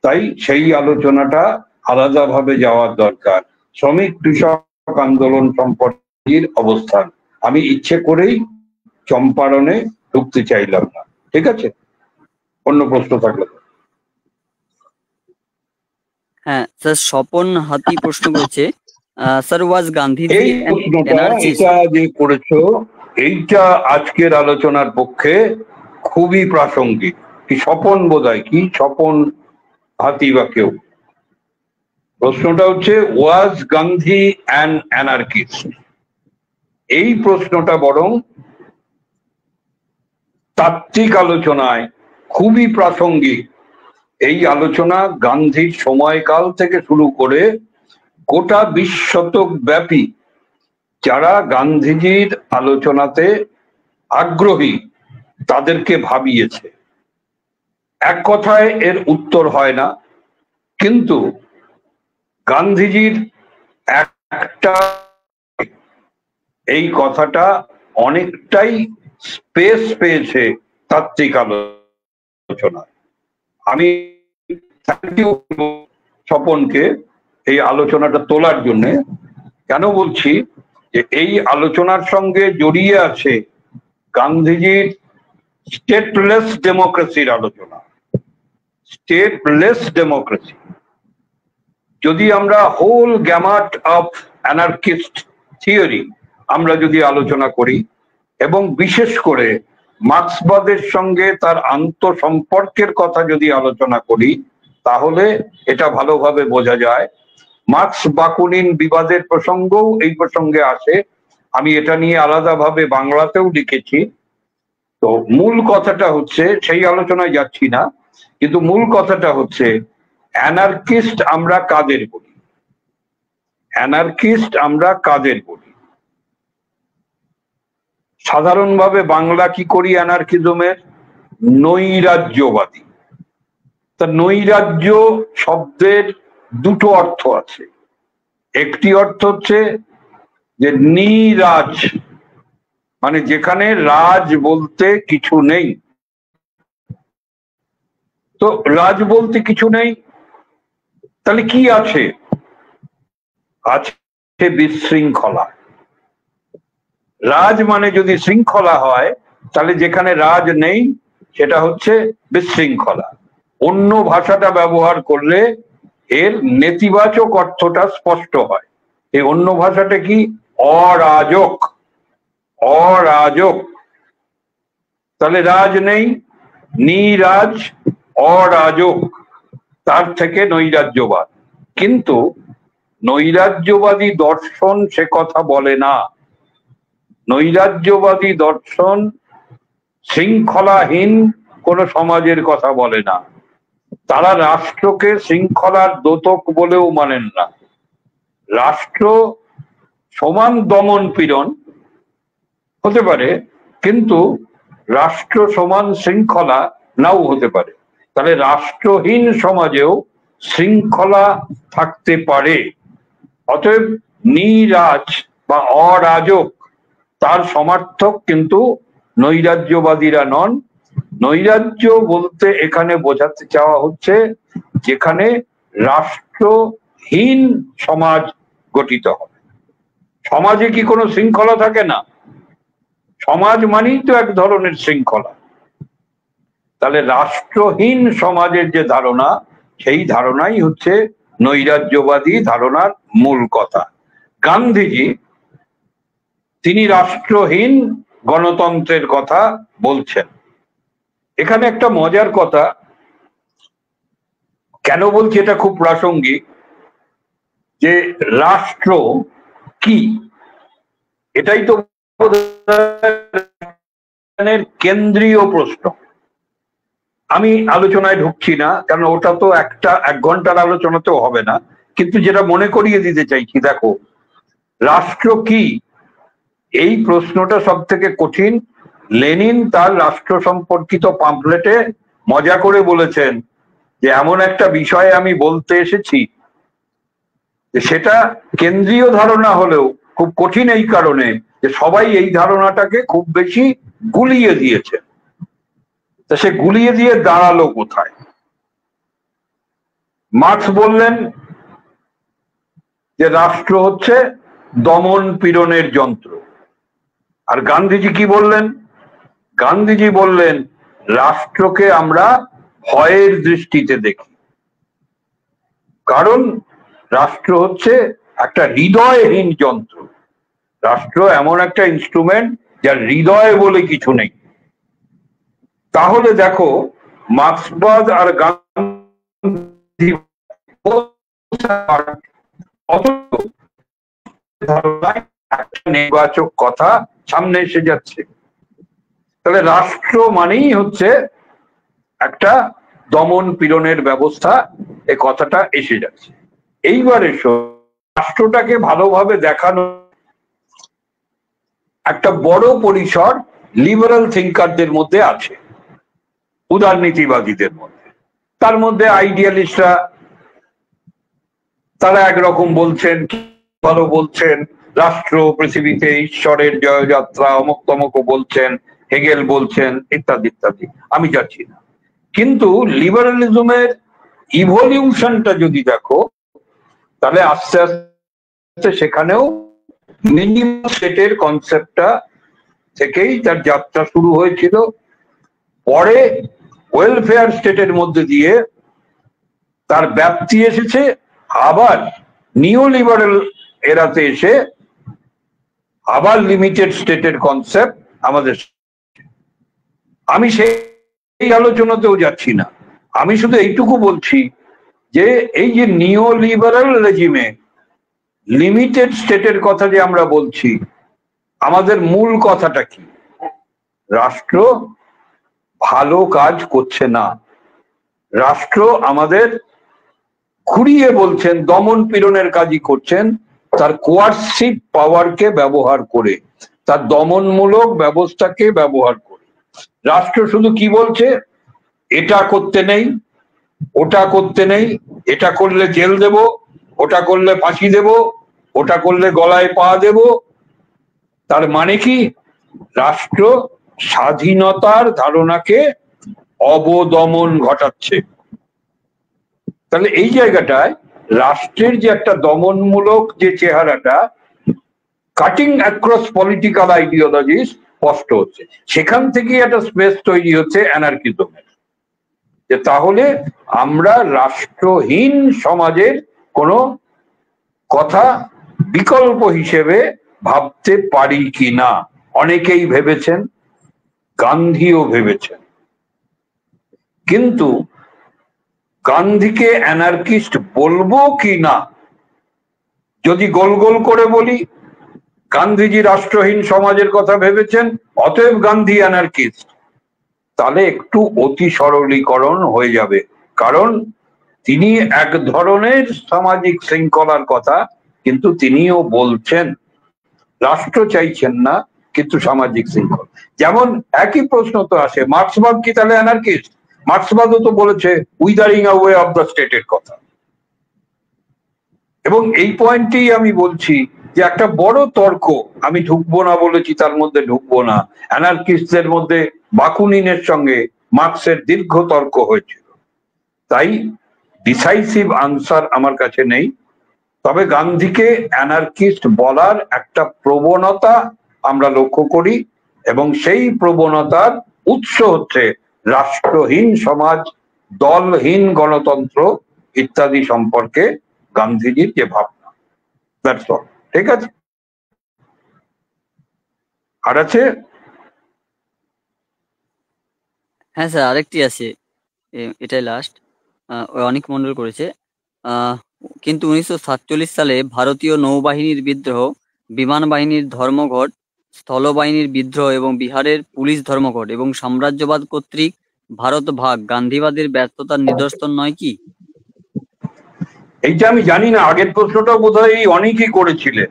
তাই সেই আলোচনাটা আলাদাভাবে যাওয়ার দরকার। শ্রমিক কৃষক আন্দোলন সম্পর্কের অবস্থান আমি ইচ্ছে করেই চম্পারণে ঢুকতে চাইলাম না। ঠিক আছে, অন্য প্রশ্ন থাকলে। হ্যাঁ স্যার, স্বপন হাতি প্রশ্ন করেছে, স্যার ওয়াজ গান্ধীজি এই an প্রশ্নটা anarchist? এটা যে করেছো, এইটা আজকের আলোচনার পক্ষে খুবই প্রাসঙ্গিক। কি স্বপন বোধহয়, কি স্বপন হাতি বা কেউ, প্রশ্নটা হচ্ছে ওয়াজ গান্ধী অ্যান অ্যানার্কিস্ট। এই প্রশ্নটা বরং তাত্ত্বিক আলোচনায় খুবই প্রাসঙ্গিক। এই আলোচনা গান্ধীর সময়কাল থেকে শুরু করে গোটা 20 শতক ব্যাপী যারা গান্ধীজির আলোচনাতে আগ্রহী তাদেরকে ভাবিয়েছে। এক কথায় এর উত্তর হয় না, কিন্তু গান্ধীজির একটা এই কথাটা অনেকটাই স্পেস পেয়েছে তাত্ত্বিক আলোচনা। আমি থ্যাংক ইউ স্বপনকে এই আলোচনাটা তোলার জন্য। কেন বলছি যে এই আলোচনার সঙ্গে জড়িয়ে আছে গান্ধীজির স্টেটলেস ডেমোক্রেসির আলোচনা। স্টেটলেস ডেমোক্রেসি, যদি আমরা হোল গ্যামাট অফ অ্যানার্কিস্ট থিওরি আমরা যদি আলোচনা করি এবং বিশেষ করে মার্ক্সবাদের সঙ্গে তার আন্তঃসম্পর্কের কথা যদি আলোচনা করি, তাহলে এটা ভালোভাবে বোঝা যায়। মার্ক্স বাকুনিন বিবাদের প্রসঙ্গও এই প্রসঙ্গে আসে। আমি এটা নিয়ে আলাদাভাবে বাংলাতেও লিখেছি। তো মূল কথাটা হচ্ছে, সেই আলোচনায় যাচ্ছি না, কিন্তু মূল কথাটা হচ্ছে অ্যানার্কিস্ট আমরা কাদের বলি, অ্যানার্কিস্ট আমরা কাদের বলি। সাধারণভাবে বাংলা কি করি অ্যানার্কিজমের? নৈরাজ্যবাদী। তা নৈরাজ্য শব্দের দুটো অর্থ আছে। একটি অর্থ হচ্ছে যে নিরাজ, মানে যেখানে রাজ বলতে কিছু নেই। তো রাজ বলতে কিছু নেই, তাহলে কি আছে? আছে বিশৃঙ্খলা। রাজ মানে যদি শৃঙ্খলা হয়, তাহলে যেখানে রাজ নেই সেটা হচ্ছে বিশৃঙ্খলা। অন্য ভাষাটা ব্যবহার করলে এর নেতিবাচক অর্থটা স্পষ্ট হয়। এই অন্য ভাষাটা কি? অরাজক। অরাজক, তাহলে রাজ নেই, নিরাজ, অরাজক, তার থেকে নৈরাজ্যবাদ। কিন্তু নৈরাজ্যবাদী দর্শন সে কথা বলে না। নৈরাজ্যবাদী দর্শন শৃঙ্খলাহীন কোন সমাজের কথা বলে না। তারা রাষ্ট্রকে শৃঙ্খলার দ্যোতক বলেও মানেন না। রাষ্ট্র সমান দমন পীড়ন হতে পারে, কিন্তু রাষ্ট্র সমান শৃঙ্খলা নাও হতে পারে। তাহলে রাষ্ট্রহীন সমাজেও শৃঙ্খলা থাকতে পারে। অতএব নিরাজ বা অরাজক তার সমার্থক কিন্তু নৈরাজ্যবাদীরা নন। নৈরাজ্য বলতে এখানে বোঝাতে চাওয়া হচ্ছে যেখানে রাষ্ট্রহীন সমাজ গঠিত হবে। সমাজে কি কোনো শৃঙ্খলা থাকে না? সমাজ মানেই তো এক ধরনের শৃঙ্খলা। তাহলে রাষ্ট্রহীন সমাজের যে ধারণা, সেই ধারণাই হচ্ছে নৈরাজ্যবাদী ধারণার মূল কথা। গান্ধীজি তিনি রাষ্ট্রহীন গণতন্ত্রের কথা বলছেন। এখানে একটা মজার কথা, কেন বলছি এটা খুব প্রাসঙ্গিক, যে রাষ্ট্র কি, এটাই তো কেন্দ্রীয় প্রশ্ন। আমি আলোচনায় ঢুকছি না, কারণ ওটা তো এক ঘন্টার আলোচনাতেও হবে না, কিন্তু যেটা মনে করিয়ে দিতে চাইছি, দেখো রাষ্ট্র কি, এই প্রশ্নটা সব থেকে কঠিন। লেনিন তার রাষ্ট্র সম্পর্কিত পাম্পলেটে মজা করে বলেছেন যে এমন একটা বিষয়ে আমি বলতে এসেছি সেটা কেন্দ্রীয় ধারণা হলেও খুব কঠিন, এই কারণে যে সবাই এই ধারণাটাকে খুব বেশি গুলিয়ে দিয়েছে। তা সে গুলিয়ে দিয়ে দাঁড়ালো কোথায়? মার্কস বললেন যে রাষ্ট্র হচ্ছে দমন পীড়নের যন্ত্র। আর গান্ধীজি কি বললেন? গান্ধীজি বললেন রাষ্ট্রকে আমরা ভয়ের দৃষ্টিতে দেখি, কারণ রাষ্ট্র হচ্ছে একটা হৃদয়হীন যন্ত্র। রাষ্ট্র এমন একটা ইনস্ট্রুমেন্ট যার হৃদয় বলে কিছু নেই। তাহলে দেখো মার্ক্সবাদ আর গান্ধী একটা নেতিবাচক কথা সামনে এসে যাচ্ছে। তাহলে রাষ্ট্র মানেই হচ্ছে একটা দমন পীড়নের ব্যবস্থা, এ কথাটা এসে যাচ্ছে। এইবারে রাষ্ট্রটাকে ভালোভাবে দেখানো একটা বড় পরিসর লিবারাল থিঙ্কারদের মধ্যে আছে, উদারনীতিবাদীদের মধ্যে। তার মধ্যে আইডিয়ালিস্টরা তারা একরকম বলছেন, ভালো বলছেন রাষ্ট্র পৃথিবীতে ঈশ্বরের জয়যাত্রা, অমুক তমক বলছেন, হেগেল বলছেন, ইত্যাদি ইত্যাদি, আমি যাচ্ছি না। কিন্তু লিবারালিজমের ইভলিউশনটা যদি দেখো, তাহলে আস্তে আস্তে সেখানেও মিনিমাম স্টেটের কনসেপ্টটা থেকেই তার যাত্রা শুরু হয়েছিল। পরে ওয়েলফেয়ার স্টেটের মধ্যে দিয়ে তার ব্যাপ্তি এসেছে, আবার নিও লিবারেল এরাতে এসে আবার লিমিটেড স্টেটের কনসেপ্ট আমাদের। আমি সেই আলোচনাতেও যাচ্ছি না, আমি শুধু এইটুকু বলছি যে এই যে নিও লিবারেল রেজিমে লিমিটেড স্টেটের কথা যে আমরা বলছি, আমাদের মূল কথাটা কি? রাষ্ট্র ভালো কাজ করছে না, রাষ্ট্র আমাদের ঘুরিয়ে বলছেন, দমন পীড়নের কাজই করছেন, তার কোয়ার্সিভ পাওয়ারকে ব্যবহার করে, তার দমনমূলক ব্যবস্থাকে ব্যবহার করে। রাষ্ট্র শুধু কি বলছে? এটা করতে নেই, ওটা করতে নেই, এটা করলে জেল দেব, ওটা করলে ফাঁসি দেব, ওটা করলে গলায় পা দেব। তার মানে কি? রাষ্ট্র স্বাধীনতার ধারণাকে অবদমন ঘটাচ্ছে। তাহলে এই জায়গাটায় রাষ্ট্রের যে একটা দমনমূলক যে চেহারাটা, কাটিং অ্যাক্রস পলিটিক্যাল আইডিওলজি স্পষ্ট হচ্ছে। সেখান থেকেই একটা স্পেস তৈরি হচ্ছে অ্যানার্কিজমের, যে তাহলে আমরা রাষ্ট্রহীন সমাজের কোনো কথা বিকল্প হিসেবে ভাবতে পারি কি না। অনেকেই ভেবেছেন, গান্ধীও ভেবেছেন, কিন্তু গান্ধীকে অ্যানার্কিস্ট বলবো কি না, যদি গোল গোল করে বলি, গান্ধীজি রাষ্ট্রহীন সমাজের কথা ভেবেছেন, অতএব গান্ধী অ্যানার্কিস্ট, তাহলে একটু অতি সরলীকরণ হয়ে যাবে। কারণ তিনি এক ধরনের সামাজিক শৃঙ্খলার কথা কিন্তু তিনিও বলছেন, রাষ্ট্র চাইছেন না কিন্তু সামাজিক শৃঙ্খলা। যেমন একই প্রশ্ন তো আসে, মার্ক্সবাদ কি তাহলে অ্যানার্কিস্ট? মার্ক্সবাদও তো বলেছে উইদারিং অ্যাওয়ে অফ দ্য স্টেটের কথা। এবং এই পয়েন্টেই আমি বলছি যে একটা বড় তর্ক, আমি ঢুকবো না বলেছি, তার মধ্যে ঢুকবো না। অ্যানার্কিস্টদের মধ্যে বাকুনিনের সঙ্গে মার্ক্সের দীর্ঘ তর্ক হয়েছিল, তাই ডিসাইসিভ আনসার আমার কাছে নেই। তবে গান্ধীকে অ্যানার্কিস্ট বলার একটা প্রবণতা আমরা লক্ষ্য করি, এবং সেই প্রবণতার উৎস হচ্ছে রাষ্ট্রহীন সমাজ, দলহীন গণতন্ত্র ইত্যাদি সম্পর্কে গান্ধীজির যে ভাবনা। That's all. ঠিক আছে? আর আছে? হ্যাঁ স্যার, আরেকটি আছে, এটাই লাস্ট। অনেক মন্ডল করেছে। কিন্তু 1947 সালে ভারতীয় নৌবাহিনীর বিদ্রোহ, বিমান বাহিনীর ধর্মঘট, স্থলবাহিনীর বিদ্রোহ এবং বিহারের পুলিশ ধর্মঘট এবং সাম্রাজ্যবাদ কর্তৃক ভারত ভাগ গান্ধীবাদের ব্যর্থতার নিদর্শন নয় কি? এইটা আমি জানি না, আগের প্রশ্নটা বোধহয় অনেকেই করেছিলেন।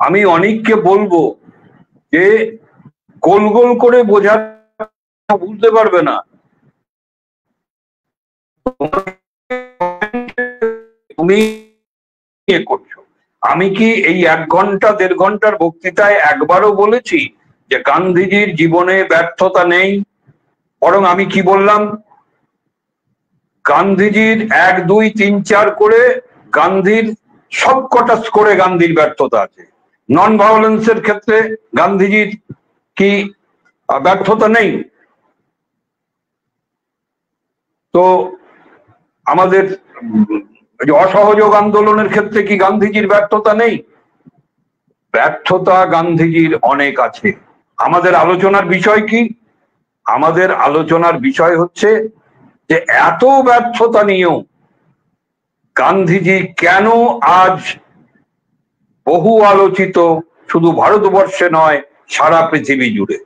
আমি অনেককে বলবো যে গোল গোল করে বোঝার বুঝতে পারবে না। তুমি করছো, আমি কি এই 1 ঘন্টা 1.5 ঘন্টার বক্তৃতায় একবারও বলেছি যে গান্ধীজির জীবনে ব্যর্থতা নেই? বরং আমি কি বললাম, গান্ধীজির 1, 2, 3, 4 করে গান্ধীর সবকটা স্কোরে গান্ধীর ব্যর্থতা আছে। নন ভায়োলেন্সের ক্ষেত্রে গান্ধীজির কি ব্যর্থতা নেই? তো আমাদের অসহযোগ আন্দোলনের ক্ষেত্রে কি গান্ধীজির ব্যর্থতা নেই? ব্যর্থতা গান্ধীজির অনেক আছে। আমাদের আলোচনার বিষয় কি? আমাদের আলোচনার বিষয় হচ্ছে যে এত ব্যর্থতা নিয়েও গান্ধীজি কেন আজ বহু আলোচিত, শুধু ভারতবর্ষে নয় সারা পৃথিবী জুড়ে।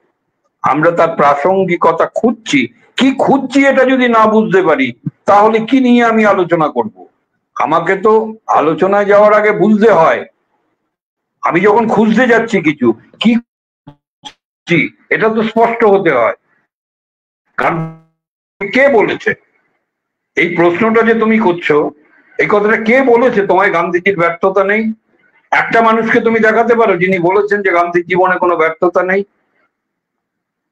আমরা তার প্রাসঙ্গিকতা খুঁজছি। কি খুঁজছি এটা যদি না বুঝতে পারি, তাহলে কি নিয়ে আমি আলোচনা করব? আমাকে তো আলোচনায় যাওয়ার আগে বুঝতে হয় আমি যখন খুঁজতে যাচ্ছি কিছু, কি এটা তো স্পষ্ট হতে হয়। কে বলেছে এই প্রশ্নটা যে তুমি করছো, এই কথাটা কে বলেছে তোমায় গান্ধীজির ব্যর্থতা নেই? একটা মানুষকে তুমি দেখাতে পারো যিনি বলেছেন যে গান্ধীর জীবনে কোনো ব্যর্থতা নেই?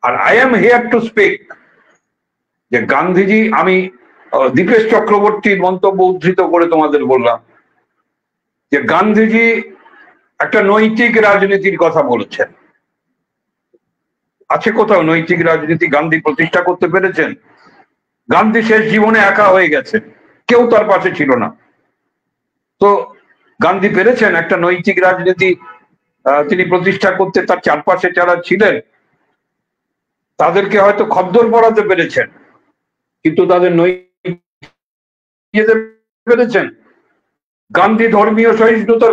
আর I am here to speak যে গান্ধীজি, আমি দীপেশ চক্রবর্তীর মন্তব্য উদ্ধৃত করে তোমাদের বললাম যে গান্ধীজি একটা নৈতিক রাজনীতির কথা বলেছেন। আছে কোথাও নৈতিক রাজনীতি গান্ধী প্রতিষ্ঠা করতে পেরেছেন? গান্ধী শেষ জীবনে একা হয়ে গেছে, কেউ তার পাশে ছিল না। তো গান্ধী পেরেছেন একটা নৈতিক রাজনীতি তিনি প্রতিষ্ঠা করতে? তার চারপাশে যারা ছিলেন তাদেরকে হয়তো খদ্দর পড়াতে পেরেছেন, কিন্তু তাদের নৈতিক পেরেছেন? গান্ধী ধর্মীয় সহিষ্ণুতার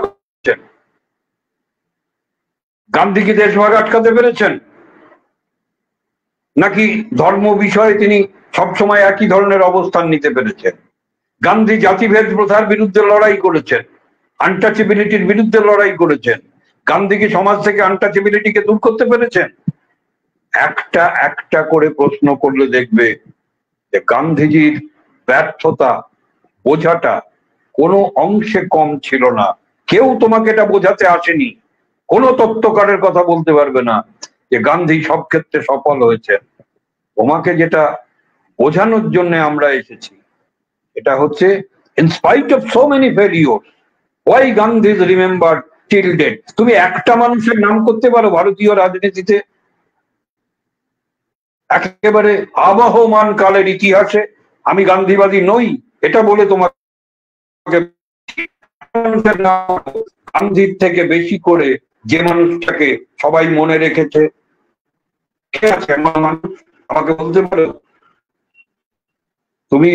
গান্ধী কি দেশভাগ আটকাতে পেরেছেন? নাকি ধর্ম বিষয়ে তিনি সবসময় একই ধরনের অবস্থান নিতে পেরেছেন? গান্ধী জাতিভেদ প্রথার বিরুদ্ধে লড়াই করেছেন, আনটাচেবিলিটির বিরুদ্ধে লড়াই করেছেন। গান্ধী কি সমাজ থেকে আনটাচেবিলিটিকে দূর করতে পেরেছেন? একটা একটা করে প্রশ্ন করলে দেখবে যে গান্ধীজির ব্যর্থতা বোঝাটা কোনো অংশে কম ছিল না। কেউ তোমাকে এটা বোঝাতে আসেনি, কোনো তত্ত্বকারের কথা বলতে পারবে না যে গান্ধী সব ক্ষেত্রে সফল হয়েছেন। তোমাকে যেটা বোঝানোর জন্য আমরা এসেছি এটা হচ্ছে, in spite of so many failures, why Gandhi is remembered till date? তুমি একটা মানুষের নাম করতে পারো ভারতীয় রাজনীতিতে একেবারে আবহমান কালের ইতিহাসে আমি গান্ধীবাদী নই এটা বলে তোমাকে গান্ধীর থেকে বেশি করে যে মানুষটাকে সবাই মনে রেখেছে কে আছে এমন মানুষ আমাকে বলতে পারো? তুমি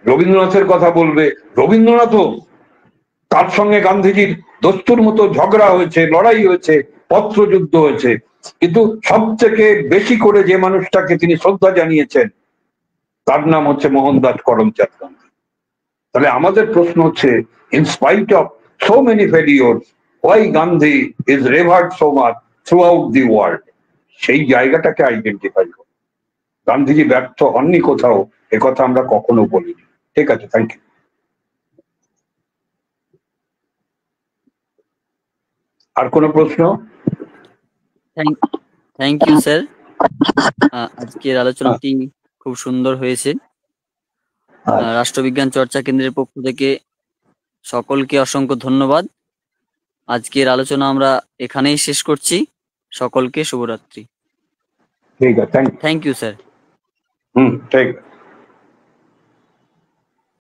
রবীন্দ্রনাথের কথা বলবে, রবীন্দ্রনাথও তার সঙ্গে গান্ধীজির দস্তুর মতো ঝগড়া হয়েছে, লড়াই হয়েছে, পত্রযুদ্ধ হয়েছে, কিন্তু সব থেকে বেশি করে যে মানুষটাকে তিনি শ্রদ্ধা জানিয়েছেন তার নাম হচ্ছে মোহনদাস করমচাঁদ গান্ধী। তাহলে আমাদের প্রশ্ন হচ্ছে, in spite of so many failures, why Gandhi is revered so much throughout the world? সেই জায়গাটাকে আইডেন্টিফাই করো। গান্ধীজি ব্যর্থ হননি কোথাও, একথা আমরা কখনো বলিনি। ঠিক আছে, থ্যাংক ইউ। আর কোনো প্রশ্ন? থ্যাংক ইউ স্যার, আজকের আলোচনাটি খুব সুন্দর হয়েছে। রাষ্ট্রবিজ্ঞান চর্চা কেন্দ্রের পক্ষ থেকে সকলকে অসংখ্য ধন্যবাদ। আজকের আলোচনা আমরা এখানেই শেষ করছি। সকলকে শুভরাত্রি। ঠিক আছে, থ্যাংক ইউ স্যার। ঠিক আছে।